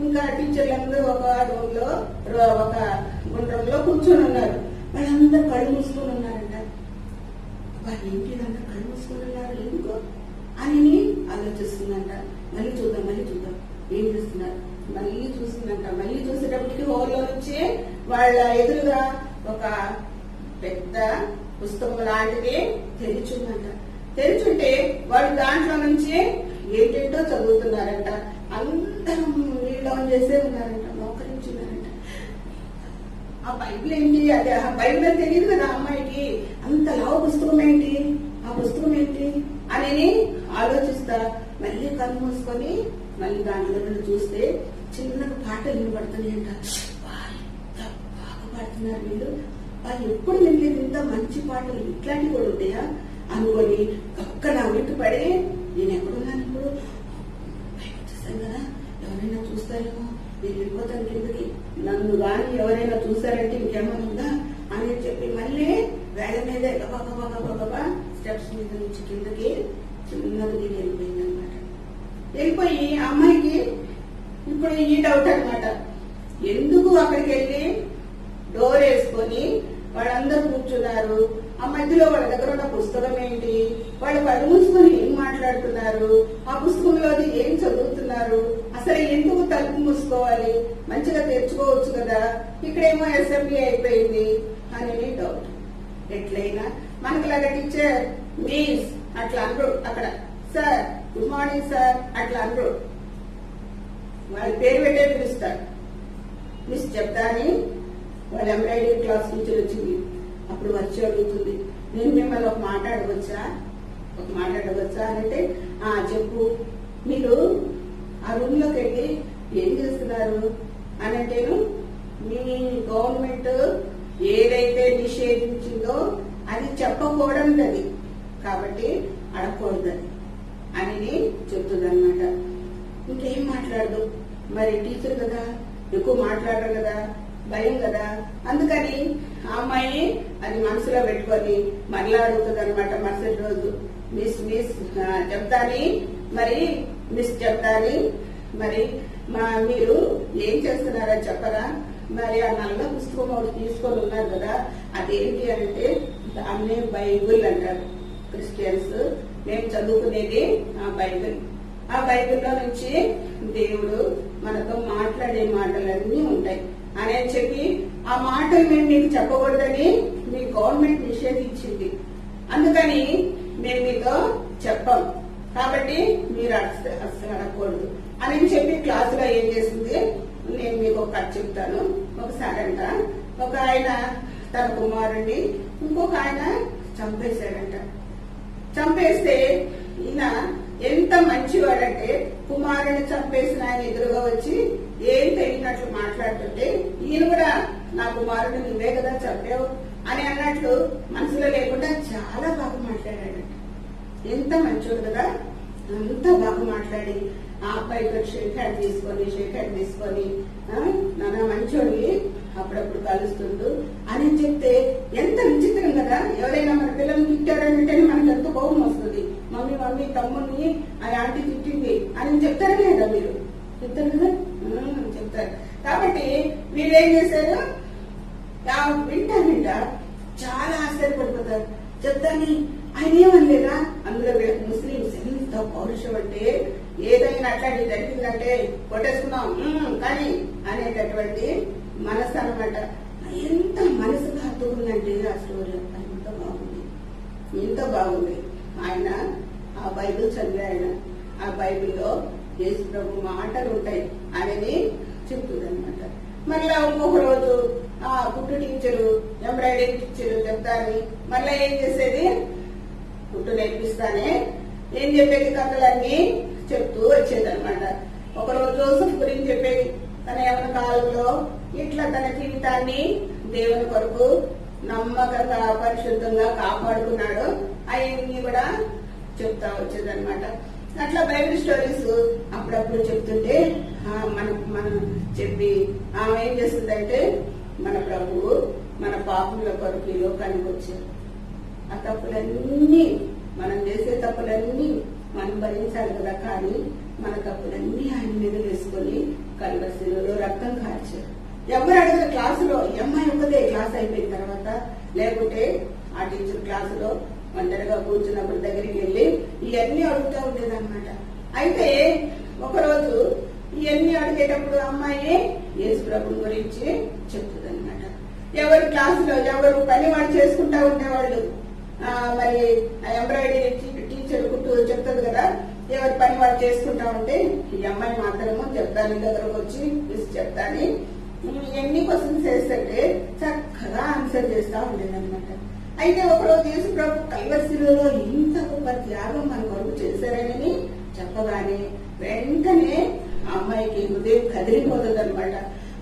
ఇంకా టీచర్లు అందరూ ఒక రూమ్ లో ఒక గుండ్రంలో కూర్చొని ఉన్నారు. వాళ్ళందరూ కళ్ళు మూసుకొని ఉన్నారంట. వాళ్ళు ఏంటి అందరూ కళ్ళు మూసుకొని ఉన్నారు ఎందుకో అని ఆలోచిస్తుందంట. మళ్ళీ చూద్దాం ఏం చేస్తున్నారు, మళ్ళీ చూస్తుందంట. మళ్ళీ చూసేటప్పటికి హోల్లో నుంచి వాళ్ళ ఎదురుగా ఒక పెద్ద పుస్తకం లాంటిది తెరిచుందంట. తెరిచుంటే వాళ్ళు దాంట్లో నుంచి ఏంటేంటో చదువుతున్నారంట. అందరూ నీళ్ళు ఆన్ చేసే ఉన్నారంట, మోకరించున్నారంట. ఆ బైబిల్ ఏంటి, అది ఆ బైబిల్ అని తెలియదు కదా అమ్మాయికి, అంత లావు పుస్తకం ఏంటి, ఆ పుస్తకం ఏంటి అని ఆలోచిస్తా మళ్ళీ కన్ను మూసుకొని మళ్ళీ దాంట్లో చూస్తే చిన్నగా పాటలు వినబడుతున్నాయంట. బాగా పాడుతున్నారు వీళ్ళు, వాళ్ళు ఎప్పుడు వినలేదు ఇంత మంచి పాటలు, ఇట్లాంటివి కూడా ఉంటాయా అనుకొని ఒక్క నా వీటి పడి నేను ఎక్కడున్నాను ఇప్పుడు వచ్చేసాను కదా, ఎవరైనా చూస్తారేమో, నేను వెళ్ళిపోతాను కిందకి, నన్ను కానీ ఎవరైనా చూసారంటే ఇంకేమో ఉందా అని చెప్పి మళ్ళీ వేళ మీద గబా స్టెప్స్ మీద నుంచి కిందకి చిన్నగా దిగి వెళ్ళిపోయింది అనమాట. వెళ్ళిపోయి అమ్మాయికి ఇప్పుడు ఈ డౌట్ అనమాట, ఎందుకు అక్కడికి వెళ్ళి డోర్ వేసుకొని వాళ్ళందరూ కూర్చున్నారు, ఆ మధ్యలో వాళ్ళ దగ్గర ఉన్న పుస్తకం ఏంటి, వాళ్ళు కళ్ళు మూసుకొని ఏం మాట్లాడుతున్నారు, ఆ పుస్తకంలోది ఏం చదువుతున్నారు, అసలు ఎందుకు తలుపు మూసుకోవాలి, మంచిగా తెచ్చుకోవచ్చు కదా, ఇక్కడేమో అసెంబ్లీ అయిపోయింది అని డౌట్. ఎట్లయినా మనకులాగా టీచర్ మిస్ అట్లా అనరు, అక్కడ సార్ గుడ్ మార్నింగ్ సార్ అట్లా అనరు, వాళ్ళ పేరు పెట్టే పిలుస్తారు. మిస్ చెప్తా అని వాళ్ళ ఎంబ్రాయిడరీ క్లాస్ టీచర్ వచ్చింది. అప్పుడు వచ్చి అడుగుతుంది, నేను మిమ్మల్ని ఒక మాట అడగొచ్చా అని అంటే, చెప్పు, మీరు ఆ రూమ్ లోకి వెళ్ళి ఏం చేస్తున్నారు అని అంటేను, మీ గవర్నమెంట్ ఏదైతే నిషేధించిందో అది చెప్పకూడదు, కాబట్టి అడగకూడదు అని చెప్తుంది అనమాట. ఇంకేం మాట్లాడదు, మరి టీచర్ కదా, ఎక్కువ మాట్లాడరు కదా, భయం కదా, అందుకని ఆ అమ్మాయి అది మనసులో పెట్టుకొని మరలా అడుగుతుంది అనమాట. మరుసటి రోజు మిస్ చెప్తాని, మరి మిస్ చెప్తాని, మరి మీరు ఏం చేస్తున్నారో చెప్పరా, మరి ఆ నల్ల పుస్తకం ఒకటి తీసుకొని ఉన్నారు కదా, అదేంటి అంటే దాన్నే బైబుల్ అంటారు క్రిస్టియన్స్. మేము చదువుకునేది ఆ బైబిల్. ఆ బైబిల్లో నుంచి దేవుడు మనతో మాట్లాడే మాటలన్నీ ఉంటాయి అని చెప్పి, ఆ మాటలు మేము మీకు చెప్పకూడదని మీ గవర్నమెంట్ నిషేధించింది, అందుకని మేము మీతో చెప్పం, కాబట్టి మీరు అస్సలు అడగకూడదు అని చెప్పి క్లాసులో ఏం చేసింది, నేను మీకు ఒక కథ చెప్తాను. ఒకసారంట ఒక ఆయన తన కుమారుడిని ఇంకొక ఆయన చంపేశాడంట. చంపేస్తే ఈయన ఎంత మంచివాడంటే, కుమారుని చంపేసిన ఆయన ఎదురుగా వచ్చి ఏం తెలియనట్లు మాట్లాడుతుంటే, ఈయన కూడా నా కుమారుడు నువ్వే కదా చంపావు అని అన్నట్లు మనసులో లేకుండా చాలా బాగా మాట్లాడాడంట. ఎంత మంచోడు కదా, అంత బాగా మాట్లాడి ఆ అబ్బాయితో షేక్ హ్యాండ్ తీసుకొని నాన్న మంచోడివి, అప్పుడప్పుడు కలుస్తుండు అని చెప్తే ఎంత విచిత్రం కదా. ఎవరైనా మన పిల్లల్ని తిట్టారంటే మనకు ఎంత కోపం వస్తుంది. మమ్మీ తమ్ముడిని ఆ ఆంటీ తిట్టింది అని చెప్తారా లేదా? మీరు చెప్తారు కదా, చెప్తారు. కాబట్టి వీళ్ళేం చేశారు, వింటా చాలా ఆశ్చర్యపడిపోతారు. చెప్తాని ఆయన ఏమనలేదా? అందులో ముస్లింస్ ఎంత పౌరుషం అంటే, ఏదైనా అట్లాంటి జరిగిందంటే కొట్టేసుకున్నాం కానీ అనేటటువంటి మనసు అనమాట. ఎంత మనసుకు హత్తుకుందంటే ఆ స్టోరీ ఎంత బాగుంది. ఆయన ఆ బైబిల్ చదివే ఆయన, ఆ బైబిల్లో యేసు ప్రభు మాటలు ఉంటాయి అనేది చెప్తుంది అనమాట. మళ్ళా ఇంకొక రోజు ఆ కుట్టు టీచరు, ఎంబ్రాయిడరీ టీచరు చెప్తాని మళ్ళా ఏం చేసేది, కుట్టు నేర్పిస్తానే ఏం చెప్పేది, కథలన్నీ చెప్తూ వచ్చేది అనమాట. ఒకరోజు జోసెఫ్ గురించి చెప్పేది, తన యవ్వన కాలంలో ఇట్లా తన జీవితాన్ని దేవుని కొరకు నమ్మకంగా పరిశుద్ధంగా కాపాడుకున్నాడు అవన్నీ కూడా చెప్తా వచ్చేదన్నమాట. అట్లా బైబిల్ స్టోరీస్ అప్పుడప్పుడు చెప్తుంటే మనం చెప్పి ఆమె ఏం చేస్తుందంటే, మన ప్రభువు మన పాపుల కొరకు ఈ లోకానికి వచ్చారు, ఆ తప్పులన్నీ మనం చేసే తప్పులన్నీ మనం భరించాలి కదా, కానీ మన తప్పులన్నీ ఆయన మీద వేసుకొని కల్వరిశిలలో రక్తం కార్చారు. ఎవరు అడిగిన క్లాసులో అమ్మాయి ఒక్కదే క్లాస్ అయిపోయిన తర్వాత, లేకుంటే ఆ టీచర్ క్లాసులో ఒంటరిగా కూర్చున్నప్పుడు దగ్గరికి వెళ్ళి ఇవన్నీ అడుగుతూ ఉండేదన్నమాట. అయితే ఒకరోజు ఇవన్నీ అడిగేటప్పుడు అమ్మాయి యేసు ప్రభు గురించి చెప్తుంది అనమాట. ఎవరి క్లాసులో ఎవరు పని వాళ్ళు చేసుకుంటా ఉండేవాళ్ళు, మరి ఎంబ్రాయిడరీ టీచర్ కుట్టు చెప్తుంది కదా, ఎవరి పని వాళ్ళు చేసుకుంటా ఉంటే ఈ అమ్మాయి మాత్రము చెప్తాను దగ్గరకు వచ్చి చెప్తాని ఎన్ని క్వశ్చన్స్ వేస్తుంటే చక్కగా ఆన్సర్ చేస్తా ఉండేదన్నమాట. అయితే ఒకరోజు యేసు ప్రభు కల్వరిశిలలో ఇంత గొప్ప త్యాగం మన కొరకు చేశారని చెప్పగానే వెంటనే ఆ అమ్మాయికి హృదయం కదిలిపోతుంది అనమాట.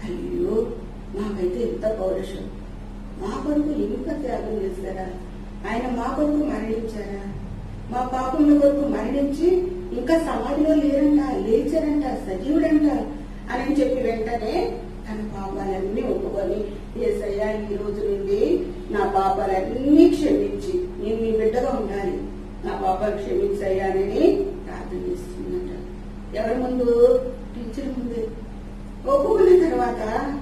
అయ్యో మాకైతే ఎంత పౌరుషం, మా కొరకు ఇంత త్యాగం చేస్తారా, ఆయన మా కొరకు మరణించారా, మా పాపముల కొరకు మరణించి ఇంకా సమాధిలో లేచారంట, సజీవుడంట అని చెప్పి వెంటనే తన పాపాలన్నీ ఒప్పుకొని, యేసయ్యా ఈ రోజు నుండి నా పాపాలన్నీ క్షమించి నేను నీ బిడ్డగా ఉండాలి, నా పాపాలు క్షమించయ్యా అని ప్రార్థన చేస్తుందంట. ఎవరి ముందు? టీచర్ ముందు. ఒప్పుకున్న తర్వాత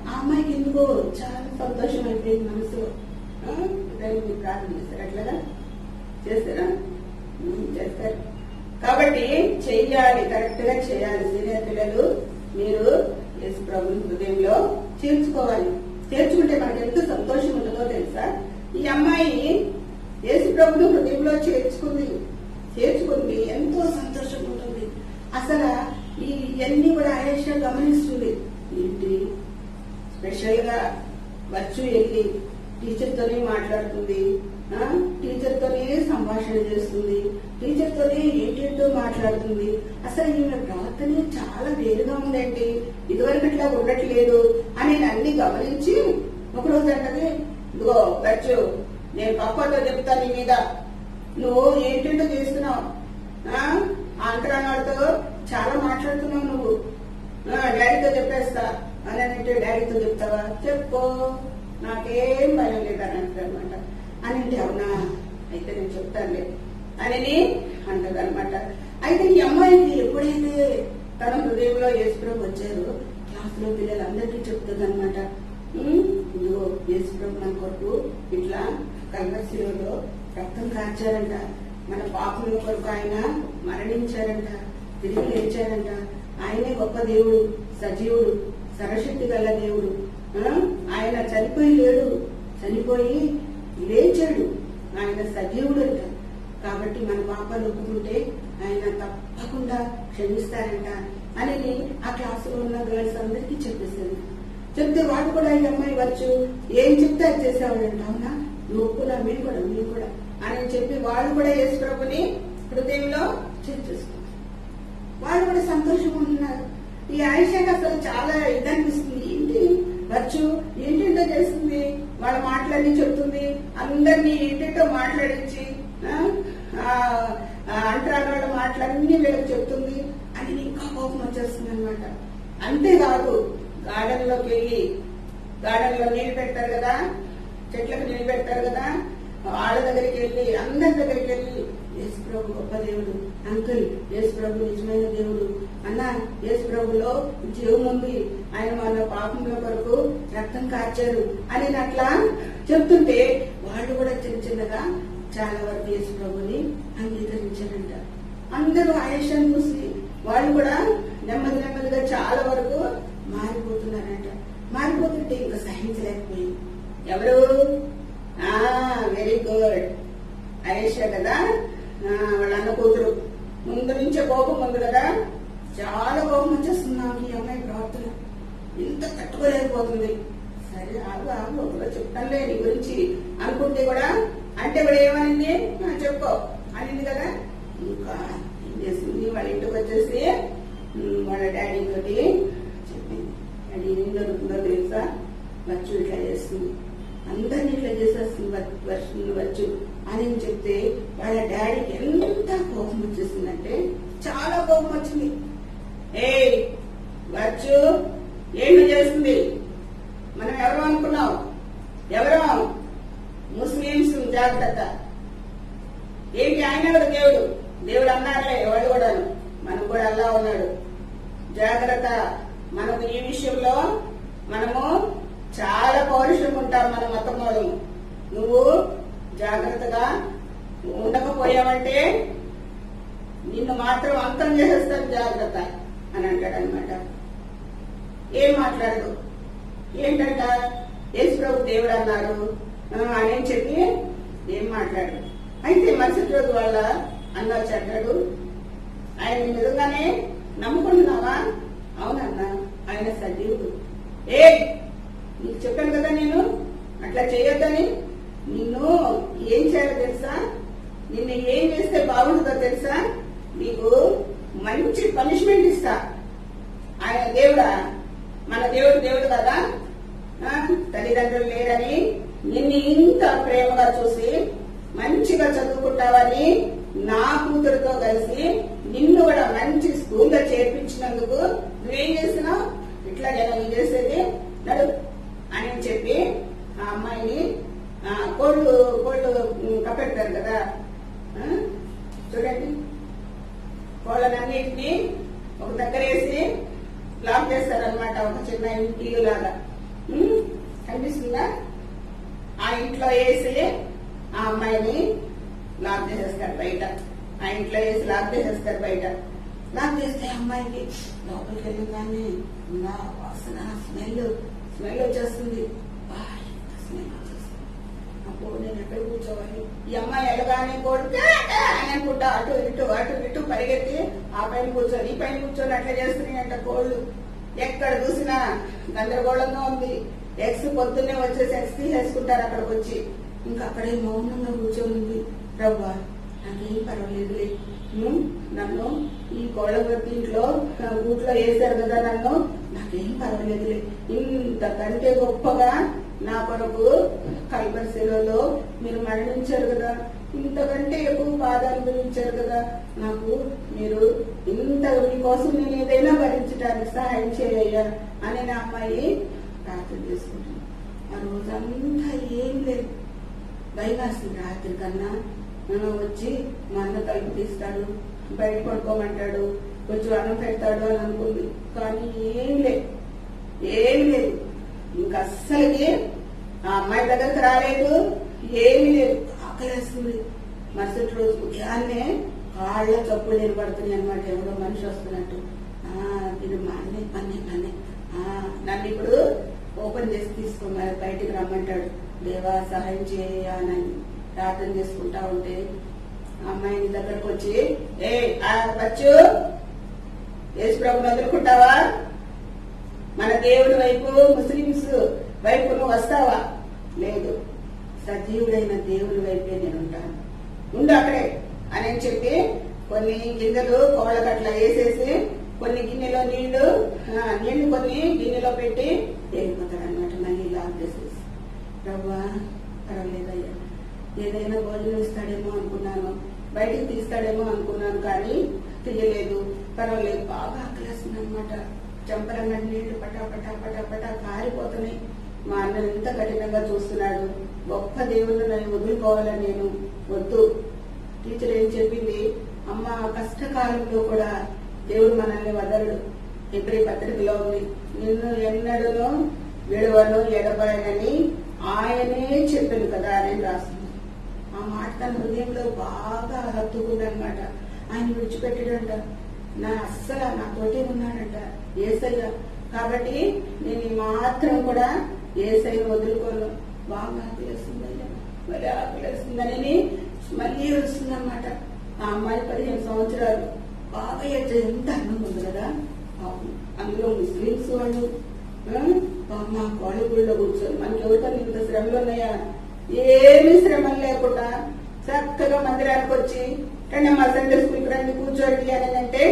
ఆ అమ్మాయికి ఎందుకో చాలా సంతోషం అయిపోయింది మనసులో. ఎప్పుడైనా మీరు ప్రార్థన చేస్తారు అట్లాగా చేస్తారా? చేస్తారు. కాబట్టి చెయ్యాలి, కరెక్ట్ గా చేయాలి. సీనియర్ పిల్లలు మీరు యేసు ప్రభుని హృదయంలో చేర్చుకోవాలి. చేర్చుకుంటే మనకు ఎంత సంతోషం ఉంటుందో తెలుసా? ఈ అమ్మాయి యేసు ప్రభుని హృదయంలో చేర్చుకుంది ఎంతో సంతోషం ఉంటుంది. అసలు ఇవన్నీ కూడా ఆయేషా గమనిస్తుంది. ఏంటి స్పెషల్ గా వచ్చు వెళ్ళి టీచర్ తోనే మాట్లాడుతుంది, టీచర్ తోనే సంభాషణ చేస్తుంది, టీచర్ తోనే ఏంటేంటో మాట్లాడుతుంది. అసలు ఈమె ప్రవర్తన చాలా వేరుగా ఉందండి, ఇదివరకు ఇట్లా ఉండట్లేదు అని అన్ని గమనించి ఒకరోజు అంటది, ఇదిగో వచ్చు నేను పాపతో చెప్తాను నీ మీద, నువ్వు ఏంటంటో చేస్తున్నావు, అంతరానాడుతో చాలా మాట్లాడుతున్నావు, నువ్వు డాడీతో చెప్పేస్తా అని అంటే డాడీతో చెప్తావా? చెప్పు, నాకేం భయం లేదని అంటారు అనమాట. అని అంటే అవునా అయితే నేను చెప్తానులే అని అంటది అనమాట. అయితే ఈ అమ్మాయికి ఎప్పుడైతే తన హృదయంలో యేసుప్రభు వచ్చారో క్లాస్ లో పిల్లలందరికీ చెప్తుంది అనమాట. ఇదిగో యేసుప్రభు మన కొరకు ఇట్లా కల్వశిలో రక్తం కార్చారంట, మన పాపముల కొరకు ఆయన మరణించారంట, తిరిగి లేచారంట, ఆయనే గొప్ప దేవుడు, సజీవుడు, సర్వశక్తి గల దేవుడు. ఆయన చనిపోయి లేడు, చనిపోయి లేచాడు, ఆయన సజీవుడు అంట. కాబట్టి మన పాపాలు ఒప్పుకుంటే ఆయన తప్పకుండా క్షమిస్తారంట అని ఆ క్లాసులో ఉన్న గర్ల్స్ అందరికీ చెప్పేశారు. చెప్తే వాడు కూడా ఈ అమ్మాయి వచ్చు ఏం చెప్తే అది చేసేవాడంట. అవునా నువ్వు ఒప్పుకున్నా, మీరు కూడా అని చెప్పి వాళ్ళు కూడా యేసు ప్రభుని హృదయంలో చేర్చేసుకున్నారు. వాళ్ళు కూడా సంతోషంగా ఉంటున్నారు. ఈ ఆయిషాకి అసలు చాలా ఇదనిపిస్తుంది. ఏంటి వచ్చు ఏంటంటో చేస్తుంది, వాళ్ళ మాటలన్నీ చెప్తుంది, అందరినీ ఏంటంటో మాట్లాడించి అంటరాని వాళ్ళ మాటలన్నీ వీళ్ళకి చెప్తుంది అని ఇంకా కోపం వచ్చేస్తుంది అనమాట. అంతేకాదు గార్డెన్ లోకి వెళ్ళి, గార్డెన్ లో నీళ్లు పెడతారు కదా, చెట్లకు నీళ్లు పెడతారు కదా, వాళ్ళ దగ్గరికి వెళ్ళి అందరి దగ్గరికి వెళ్ళి యేసు ప్రభు గొప్ప దేవుడు, అంకుల్ యేసు ప్రభు నిజమైన దేవుడు, అన్న యేసు ప్రభులో జీవం ఉంది, ఆయన మన పాపముల కొరకు రక్తం కార్చారు అని అట్లా చెప్తుంటే వాళ్ళు కూడా చిన్నగా చాలా వరకు యేసు ప్రభుని అంగీకరించారంట. అందరూ ఆయేషాను చూసి వాళ్ళు కూడా నెమ్మదిగా చాలా వరకు మారిపోతున్నారంట. మారిపోతుంటే ఇంకా సహించలేకపోయింది. ఎవరు? వెరీ గుడ్, ఆయేషా కదా, వాళ్ళ అన్న కూతురు. ముందు నుంచే కోపం ఉంది కదా, చాలా కోపం వచ్చేస్తున్నాం ఈ అమ్మాయి ప్రవర్తన, ఇంత తట్టుకోలేకపోతుంది. సరే ఆగు ఒకరోజు చెప్తానులే నీ గురించి అనుకుంటే కూడా, అంటే కూడా ఏమనింది చెప్పు అనింది కదా. ఇంకా ఏం చేసింది, వాళ్ళ ఇంటికి వచ్చేసి వాళ్ళ డాడీ తోటి చెప్పింది. డాడీ ఏం జరుగుతుందో తెలుసా, వచ్చు ఇట్లా చేస్తుంది, అందరినీ ఇట్లా చేసేస్తుంది వచ్చు అని చెప్తే వాళ్ళ డాడీకి ఎంత కోపం వచ్చేసిందంటే చాలా కోపం వచ్చింది. వచ్చు ఏంటి చేస్తుంది, మనం ఎవరు అనుకున్నావు, ఎవరో ముస్లింస్, జాగ్రత్త. ఏంటి ఆయన కూడా దేవుడు అన్నారులే, ఎవరు కూడా మనకు కూడా అల్లా ఉన్నాడు, జాగ్రత్త. మనకు ఈ విషయంలో మనము చాలా పౌరుషం ఉంటాం మన మతం మూలము. నువ్వు జాగ్రత్తగా ఉండకపోయావంటే నిన్ను మాత్రం అంతం చేసేస్తాను, జాగ్రత్త అని అంటాడనమాట. ఏం మాట్లాడదు, ఏంటంట యేసు ప్రభు దేవుడు అన్నారు అని చెప్పి ఏం మాట్లాడు. అయితే మరుసటి రోజు వాళ్ళ అన్న వచ్చి అంటాడు, ఆయన నిజంగానే నమ్ముకుంటున్నావా? అవునన్నా, ఆయన సజీవుడు. నీకు చెప్పాను కదా నేను అట్లా చేయొద్దని, నిన్ను ఏం చేయాలో తెలుసా, నిన్ను ఏం చేస్తే బాగుంటుందో తెలుసా, నీకు మంచి పనిష్మెంట్ ఇస్తా. ఆయన దేవుడా, మన దేవుడు కదా, తల్లిదండ్రులు లేరని నిన్ను ఇంత ప్రేమగా చూసి మంచిగా చదువుకుంటావని నా కూతురుతో కలిసి నిన్ను కూడా మంచి స్కూల్లో చేర్పించినందుకు నువ్వేం చేసినావు, ఇట్లా జనం చేసేది నడు అని చెప్పి ఆ అమ్మాయిని కోళ్ళు కప్పెడతారు కదా, చూడండి, కోళ్ళనన్నిటినీ ఒక దగ్గర వేసి లాక్ చేస్తారనమాట, ఒక చిన్న ఇల్లు లాగా కనిపిస్తుందా, ఆ ఇంట్లో వేసి ఆ అమ్మాయిని లాక్ చేసేస్తారు బయట, ఆ ఇంట్లో వేసి లాక్ చేసేస్తారు బయట. లాక్ చేస్తే అమ్మాయికి లోపలికి వెళ్ళగానే నా వాసన స్మెల్ వచ్చేస్తుంది. స్మెల్ వచ్చేస్తుంది. అప్పుడు నేను ఎక్కడ కూర్చోవాలి? ఈ అమ్మాయి వెళ్ళగానే కొడుకు అని అనుకుంటా అటు ఇటు పరిగెత్తి ఆ పైన కూర్చొని ఈ పైన కూర్చొని అట్లా చేస్తున్నాయంట కోళ్ళు. ఎక్కడ చూసినా గందరగోళంగా ఉంది. ఎక్స్ పొద్దున్నే వచ్చేసి ఎక్స్ తీసేసుకుంటారు అక్కడికి వచ్చి. ఇంకా అక్కడే మౌనంగా కూర్చొని రవ్వా నాకేం పర్వాలేదులే, నన్ను ఈ కోళ్ళ దీంట్లో గూట్లో వేసారు కదా, నన్ను నాకేం పర్వాలేదులే, ఇంతకంటే గొప్పగా నా కొరకు కల్వరి శిలువలో మీరు మరణించారు కదా, ఇంతకంటే ఎక్కువ బాధ అనుభవించారు కదా, నాకు మీరు ఇంత మీకోసం నేను ఏదైనా భరించడానికి సహాయం చేయ్యా అని నా అమ్మాయి ప్రార్థన చేసుకుంటాను. ఆ రోజంతా ఏం లేదు, భయం వేస్తుంది. రాత్రి కన్నా వచ్చి మా అన్న తలుపు తీస్తాడు, బయట పడుకోమంటాడు, కొంచెం అన్నం పెడతాడు అని అనుకుంది. కానీ ఏం లేదు. ఇంకా అస్సలకి ఆ అమ్మాయి దగ్గరకు రాలేదు, ఏమీ లేదు. ఆకలేస్తుంది. మరుసటి రోజు ఉదయాన్నే కాళ్ళ చప్పులు నిలబడుతున్నాయి అనమాట. ఎవరో మనిషి వస్తున్నట్టు. ఇది మా అన్నే నన్ను ఇప్పుడు ఓపెన్ చేసి తీసుకోమని బయటికి రమ్మంటాడు. దేవా సహాయం చేయని ప్రార్థన చేసుకుంటా ఉంటే అమ్మాయిని దగ్గరకు వచ్చి, బచ్చు యేసు ప్రభుని వదులుకుంటావా? మన దేవుడి వైపు, ముస్లింస్ వైపు నువ్వు వస్తావా? లేదు, సజీవుడైన దేవుడి వైపే నేను ఉంటాను, ఉండు అక్కడే అని చెప్పి కొన్ని గింజలు కోళ్ళకట్లా వేసేసి కొన్ని గిన్నెలో నీళ్లు కొన్ని గిన్నెలో పెట్టి వెళ్ళిపోతాడు అనమాట. మళ్ళీ లాక్ చేసేసి, రవ్వా పర్వాలేదయ్యా, ఏదైనా భోజనం ఇస్తాడేమో అనుకున్నాను, బయటికి తీస్తాడేమో అనుకున్నాను, కానీ తీయలేదు, పర్వాలేదు. బాగా ఆకలేస్తుంది అనమాట. చెంపరంగా నీళ్లు పటా కారిపోతున్నాయి. మా అన్న ఎంత కఠినంగా చూస్తున్నాడు. గొప్ప దేవుళ్ళు నన్ను వదులుకోవాలని నేను వద్దు. టీచర్ ఏం చెప్పింది, అమ్మ కష్టకాలంలో కూడా దేవుడు మనల్ని వదలడు. హెబ్రీ పత్రికలో ఉంది, నిన్ను ఎన్నడూ విడవను ఎడబాయనని ఆయనే చెప్పాను కదా అని రాస్తుంది. ఆ మాట తన హృదయంలో బాగా హత్తుకుందనమాట. ఆయన విడిచిపెట్టాడంట, అస్సలు నాతోటే ఉన్నాడంట యేసయ్య. కాబట్టి నేను ఈ మాత్రం కూడా యేసయ్యను వదులుకోను. బాగా ఆకలేస్తుందయ్యా, మరి ఆకలేస్తుందని మళ్ళీ వస్తుందన్నమాట. ఆ అమ్మాయి 15 సంవత్సరాలు. బాగా ఎంత అన్నం ఉంది కదా. అందులో ముస్లింస్ వాళ్ళు మా కోళ్ళ గుళ్ళో కూర్చొని మనకి ఎవరితో ఇంత శ్రమలు ఉన్నాయా? ఏమీ శ్రమలు లేకుండా చక్కగా మందిరానికి వచ్చి రండి మా సండే స్కూల్కి రండి కూర్చోండి అని అంటే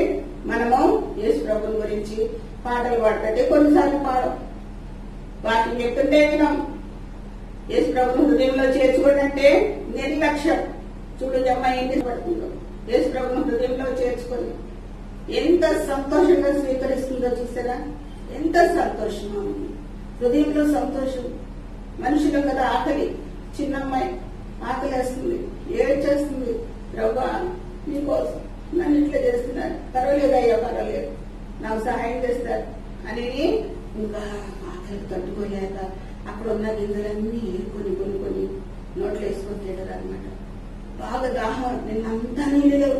మనము యేసు ప్రభుని గురించి పాటలు పాడుతుంటే కొన్నిసార్లు పాడం, వాటిని చెప్తుంటే విన్నాం. యేసు ప్రభుని హృదయంలో చేర్చుకోండి అంటే నిర్లక్ష్యం. చూడు అమ్మాయి ఏం పడుతుందో, యేసు ప్రభుని హృదయంలో చేర్చుకొని ఎంత సంతోషంగా స్వీకరిస్తుందో చూసారా? ఎంత సంతోషంగా ఉంది హృదయంలో సంతోషం. మనుషులు కదా ఆకలి. చిన్నమ్మాయి ఆకలేస్తుంది, ఏడ్చేస్తుంది, ప్రభా నీకోసం నన్ను ఇట్లా చేస్తున్నారు, పర్వాలేదయ్యా పర్వాలేదు, నాకు సహాయం చేస్తారు అని ఇంకా ఆకలికి తట్టుకోలేక అక్కడ ఉన్న గింజలన్నీ కొన్ని నోట్లు వేసుకొని తింటారు అనమాట. బాగా దాహం, నిన్నంతా నీళ్ళు లేవు,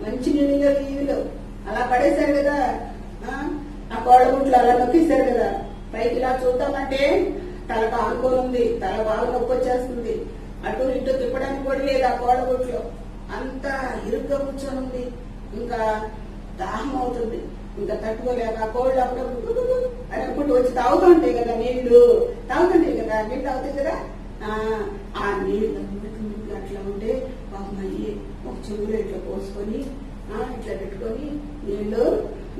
మంచి నీళ్ళు లేవు, నీళ్ళు లేవు, అలా పడేశారు కదా. ఆ కోళ్ళ గుట్లు అలా నొక్కేశారు కదా. పైకి ఇలా చూద్దామంటే తల ఆనుకొని ఉంది, తల బాగా నొప్పి వచ్చేస్తుంది, అటు ఇటు తిప్పడానికి కూడా లేదు ఆ కోళ్ళ గుట్లో, అంతా ఇరుగ్గా కూర్చొని ఉంది. ఇంకా దాహం అవుతుంది, ఇంకా తట్టుకోలేక ఆ కోళ్ళు అప్పుడప్పుడు అని అనుకుంటూ వచ్చి తాగుతూ ఉంటాయి కదా, నీళ్లు తాగుతుంటాయి కదా, నీళ్ళు తాగుతాయి కదా. ఆ నీళ్ళు అట్లా ఉంటే అమ్మాయి ఒక చెవులో ఇట్లా పోసుకొని ఇట్లా పెట్టుకొని నీళ్లు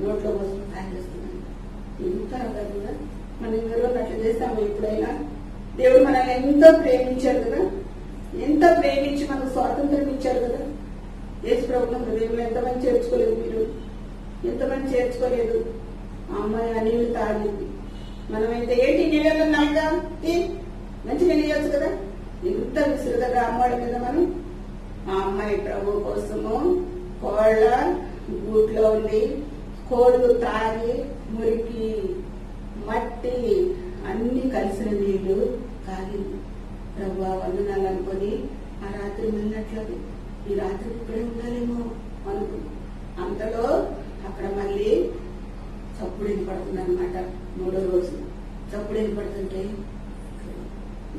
నోట్లో పోసుకొని తయారు చేస్తున్నాను. ఇంత కదా మనం ఎవరో అట్లా చేస్తాము ఎప్పుడైనా? దేవుడు మనల్ని ఎంతో ప్రేమించారు కదా, ఎంత ప్రేమించి మనకు స్వాతంత్రం ఇచ్చారు కదా. యేసు ప్రభువును హృదయంలో ఎంతమంది చేర్చుకోలేదు? మీరు ఎంతమంది చేర్చుకోలేదు? ఆ అమ్మాయి ఆ నీళ్లు తాగింది. మనమైతే ఏంటి నీళ్ళలో నాలుగా మంచి నీళ్ళు ఇవ్వచ్చు కదా. ఇంత విసురుగా అమ్మాయి మీద మనం ఆ అమ్మాయి ప్రభు కోసము కోళ్ళ గూట్లో ఉండి కోళ్ళు తాగి మురికి మట్టి అన్ని కలిసిన నీళ్లు తాగింది. ప్రభు వందనాలు అనుకొని ఆ రాత్రి మళ్ళీ ఈ రాత్రి ఇక్కడే ఉండాలేమో అనుకున్నాం. అంతలో అక్కడ మళ్ళీ చప్పుడు వినపడుతుంది అనమాట. 3వ రోజు చప్పుడు వినపడుతుంటే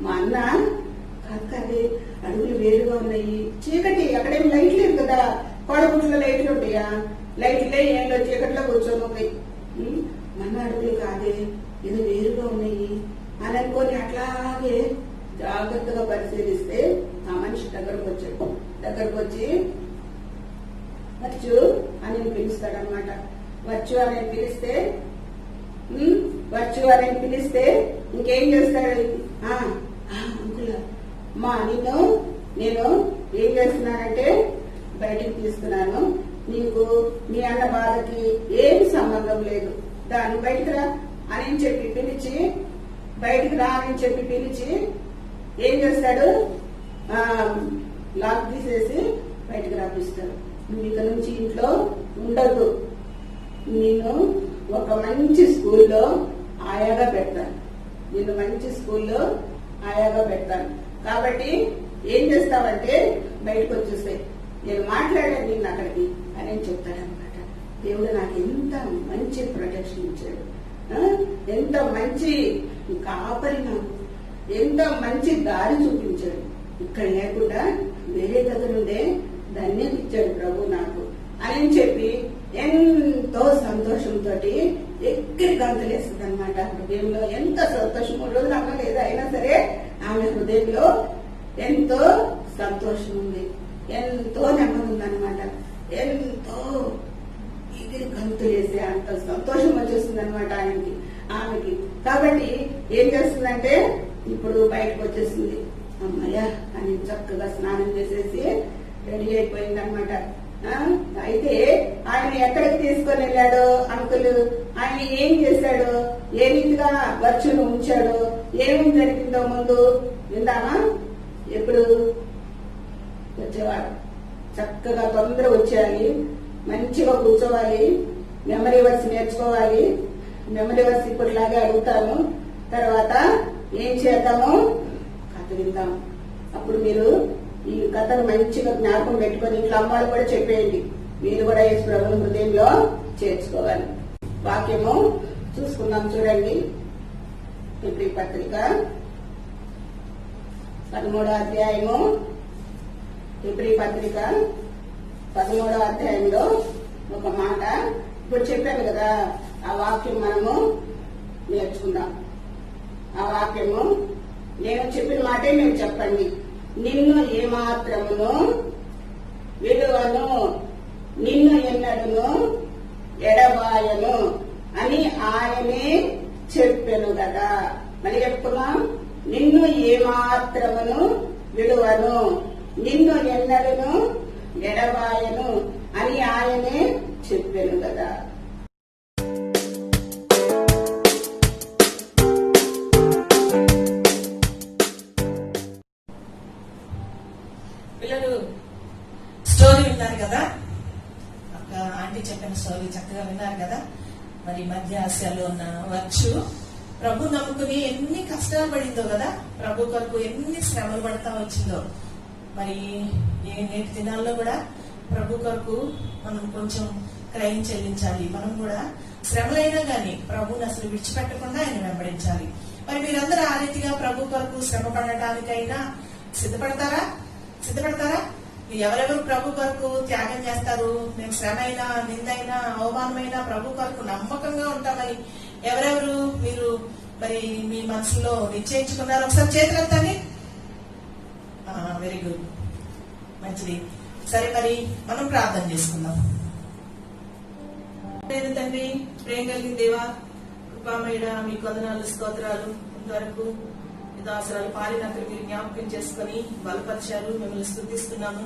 మా అన్న కాదు అడుగులు వేరుగా ఉన్నాయి, చీకటి, అక్కడేం లైట్ లేదు కదా, కోడగుట్లో లైట్లు ఉంటాయా, లైట్లే ఏంటో చీకట్లో కూర్చొని ఉన్నాయి. మన అడుగులు కాదే, ఏదో వేరుగా ఉన్నాయి అని అనుకొని అట్లాగే జాగ్రత్తగా పరిశీలిస్తే ఆ మనిషి దగ్గరకు వచ్చి వచ్చు అని పిలుస్తాడనమాట. వచ్చు అని పిలిస్తే ఇంకేం చేస్తాడు? అంకుల్ నేను ఏం చేస్తున్నానంటే బయటికి తీస్తున్నాను, నీకు మీ అన్న బాధకి ఏమి సంబంధం లేదు, దాన్ని బయటికి రా అని చెప్పి పిలిచి ఏం చేస్తాడు? లాక్ తీసేసి బయటికి రాపిస్తాడు. నువ్వు ఇక నుంచి ఇంట్లో ఉండద్దు, నేను ఒక మంచి స్కూల్లో ఆయాగా పెడతాను, కాబట్టి ఏం చేస్తావంటే బయటకు వచ్చేస్తాయి, నేను మాట్లాడాను నిన్ను అక్కడికి అని చెప్తాడనమాట. దేవుడు నాకు ఎంత మంచి ప్రొటెక్షన్ ఇచ్చాడు, ఎంత మంచి కాపరి, నాకు ఎంత మంచి దారి చూపించాడు. ఇక్కడ లేకుండా వేరే దగ్గర ఉండే ధన్యత ఇచ్చాడు ప్రభు నాకు అని చెప్పి ఎంతో సంతోషంతో ఎక్కడి గంతలేస్తుంది అనమాట. హృదయంలో ఎంత సంతోషం, 3 రోజులు అమ్మ లేదు, అయినా సరే ఆమె హృదయంలో ఎంతో సంతోషం ఉంది, ఎంతో నెమ్మది ఉందన్నమాట. ఎంతో ఎగిరి గంతులేసే అంత సంతోషం వచ్చేస్తుంది అనమాట ఆమెకి. కాబట్టి ఏం చేస్తుందంటే ఇప్పుడు బయటకు వచ్చేసింది. అమ్మయ్యా అని చక్కగా స్నానం చేసేసి రెడీ అయిపోయింది అనమాట. అయితే ఆయన ఎక్కడికి తీసుకొని వెళ్ళాడు అంకుల్, ఆయన ఏం చేశాడు, ఏ రీతిగా వర్చును ఉంచాడు, ఏమేమి జరిగిందో ముందు విందామా? ఎప్పుడు వచ్చేవాడు చక్కగా తొందర వచ్చేయాలి, మంచిగా కూర్చోవాలి, మెమరీ వర్స్ నేర్చుకోవాలి. మెమరీ వర్స్ ఇప్పటిలాగే అడుగుతాను, తర్వాత ఏం చేద్దాము, కథ విందాము. అప్పుడు మీరు ఈ కథను మంచిగా జ్ఞాపకం పెట్టుకొని ఇంట్లో అమ్మాయిలు కూడా చెప్పేయండి, మీరు కూడా యేసు ప్రభువుని హృదయంలో చేర్చుకోవాలి. వాక్యము చూసుకుందాం, చూడండి. హెబ్రీ పత్రిక 13వ అధ్యాయము, హెబ్రీ పత్రిక 13వ అధ్యాయంలో ఒక మాట ఇప్పుడు చెప్పాను కదా, ఆ వాక్యం మనము నేర్చుకుందాం. ఆ వాక్యము నేను చెప్పిన మాటే మీరు చెప్పండి. నిన్ను ఏమాత్రమును విడువను, నిన్ను ఎన్నడును ఎడబాయను అని ఆయనే చెప్పెను కదా. మరి చెప్పుకున్నాం, నిన్ను ఏమాత్రమును విడువను, నిన్ను ఎన్నడును ఎడబాయను అని ఆయనే చెప్పెను కదా. పిల్లలు స్టోరీ విన్నారు కదా, ఒక ఆంటీ చెప్పిన స్టోరీ చక్కగా విన్నారు కదా. మరి మధ్య ఆసియాలో ఉన్న వచ్చు ప్రభు నమ్ముకుని ఎన్ని కష్టాలు పడిందో కదా, ప్రభు కొరకు ఎన్ని శ్రమలు పడతా వచ్చిందో. మరి నేటి దినాల్లో కూడా ప్రభు కొరకు మనం కొంచెం క్రయం చెల్లించాలి. మనం కూడా శ్రమలైనా గాని ప్రభుని అసలు విడిచిపెట్టకుండా ఆయన వెంబడించాలి. మరి మీరందరూ ఆ రీతిగా ప్రభు కొరకు శ్రమ పడటానికైనా సిద్ధపడతారా? ఎవరెవరు ప్రభు కొరకు త్యాగం చేస్తారు? మేము శ్రమ అయినా, నిందైనా, అవమానమైనా ప్రభు కొరకు నమ్మకంగా ఉంటామని ఎవరెవరు మీరు మరి మీ మనసులో నిశ్చయించుకున్నారు? ఒకసారి చేతులెత్తండి. వెరీ గుడ్, మంచిది. సరే, మరి మనం ప్రార్థన చేసుకుందాం. తండ్రి, ప్రేమ కలిగిన దేవా, కృపామయుడ, మీకు వందనాలు, స్తోత్రాలు. ఇంతవరకు దాసరాలు పాలినప్పుడు మీరు జ్ఞాపకం చేసుకుని బలపరిచారు, మిమ్మల్ని స్తుతిస్తున్నాము.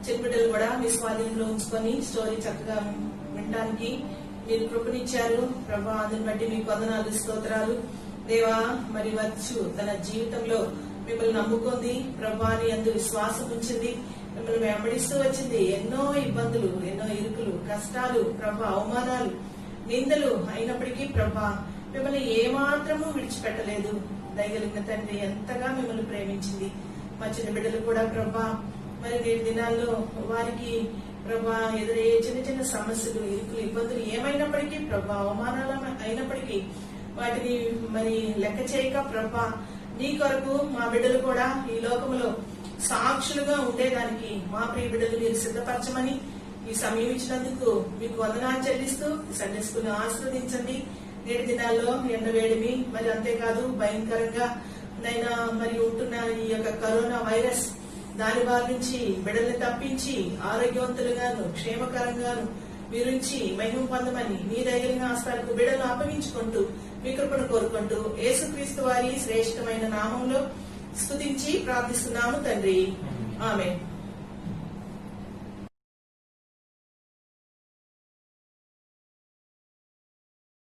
చిన్నబిడ్డలు కూడా మీ స్వాధీనంలో ఉంచుకొని స్టోరీ చక్కగా వినడానికి మీరు కృపనిచ్చారు ప్రభా. అందుని బట్టి మీకు వందనాలు, స్తోత్రాలు దేవా. మరి వచ్చు తన జీవితంలో మిమ్మల్ని నమ్ముకుంది ప్రభా, అని అందు విశ్వాసం ఉంచింది, మిమ్మల్ని వెంబడిస్తూ వచ్చింది. ఎన్నో ఇబ్బందులు, ఎన్నో ఇరుకులు, కష్టాలు ప్రభా, అవమానాలు, నిందలు అయినప్పటికీ ప్రభా మిమ్మల్ని ఏమాత్రము విడిచిపెట్టలేదు. దయగలిగిన తండ్రి ఎంతగా మిమ్మల్ని ప్రేమించింది. మా చిన్న బిడ్డలు కూడా ప్రభా మరి నేటి దినాల్లో వారికి ప్రభా ఎదురయ్యే చిన్న చిన్న సమస్యలు, ఇరుకులు, ఇబ్బందులు ఏమైనప్పటికీ ప్రభా, అవమానాలు అయినప్పటికీ వాటిని మరి లెక్క చేయక ప్రభా నీ కొరకు మా బిడ్డలు కూడా ఈ లోకంలో సాక్షులుగా ఉండేదానికి మా ప్రియ బిడ్డలు మీరు సిద్ధపరచమని ఈ సమయం ఇచ్చినందుకు మీకు వందనాలు చెల్లిస్తూ సండే స్కూల్ ఆశీర్వదించండి. నేటి దినాల్లో ఎండవేడిమి, మరి అంతేకాదు భయంకరంగా నైనా మరి ఉంటున్న ఈ యొక్క కరోనా వైరస్ దాని వారి నుంచి బిడ్డల్ని తప్పించి ఆరోగ్యవంతులుగాను క్షేమకరంగాను మీరుంచి మహిమ పొందమని మీ దగ్గర ఆస్థాలకు బిడ్డలు అప్పగించుకుంటూ మీ కృపను కోరుకుంటూ యేసుక్రీస్తు వారి శ్రేష్టమైన నామంలో స్తుతించి ప్రార్థిస్తున్నాము తండ్రి. ఆమేన్.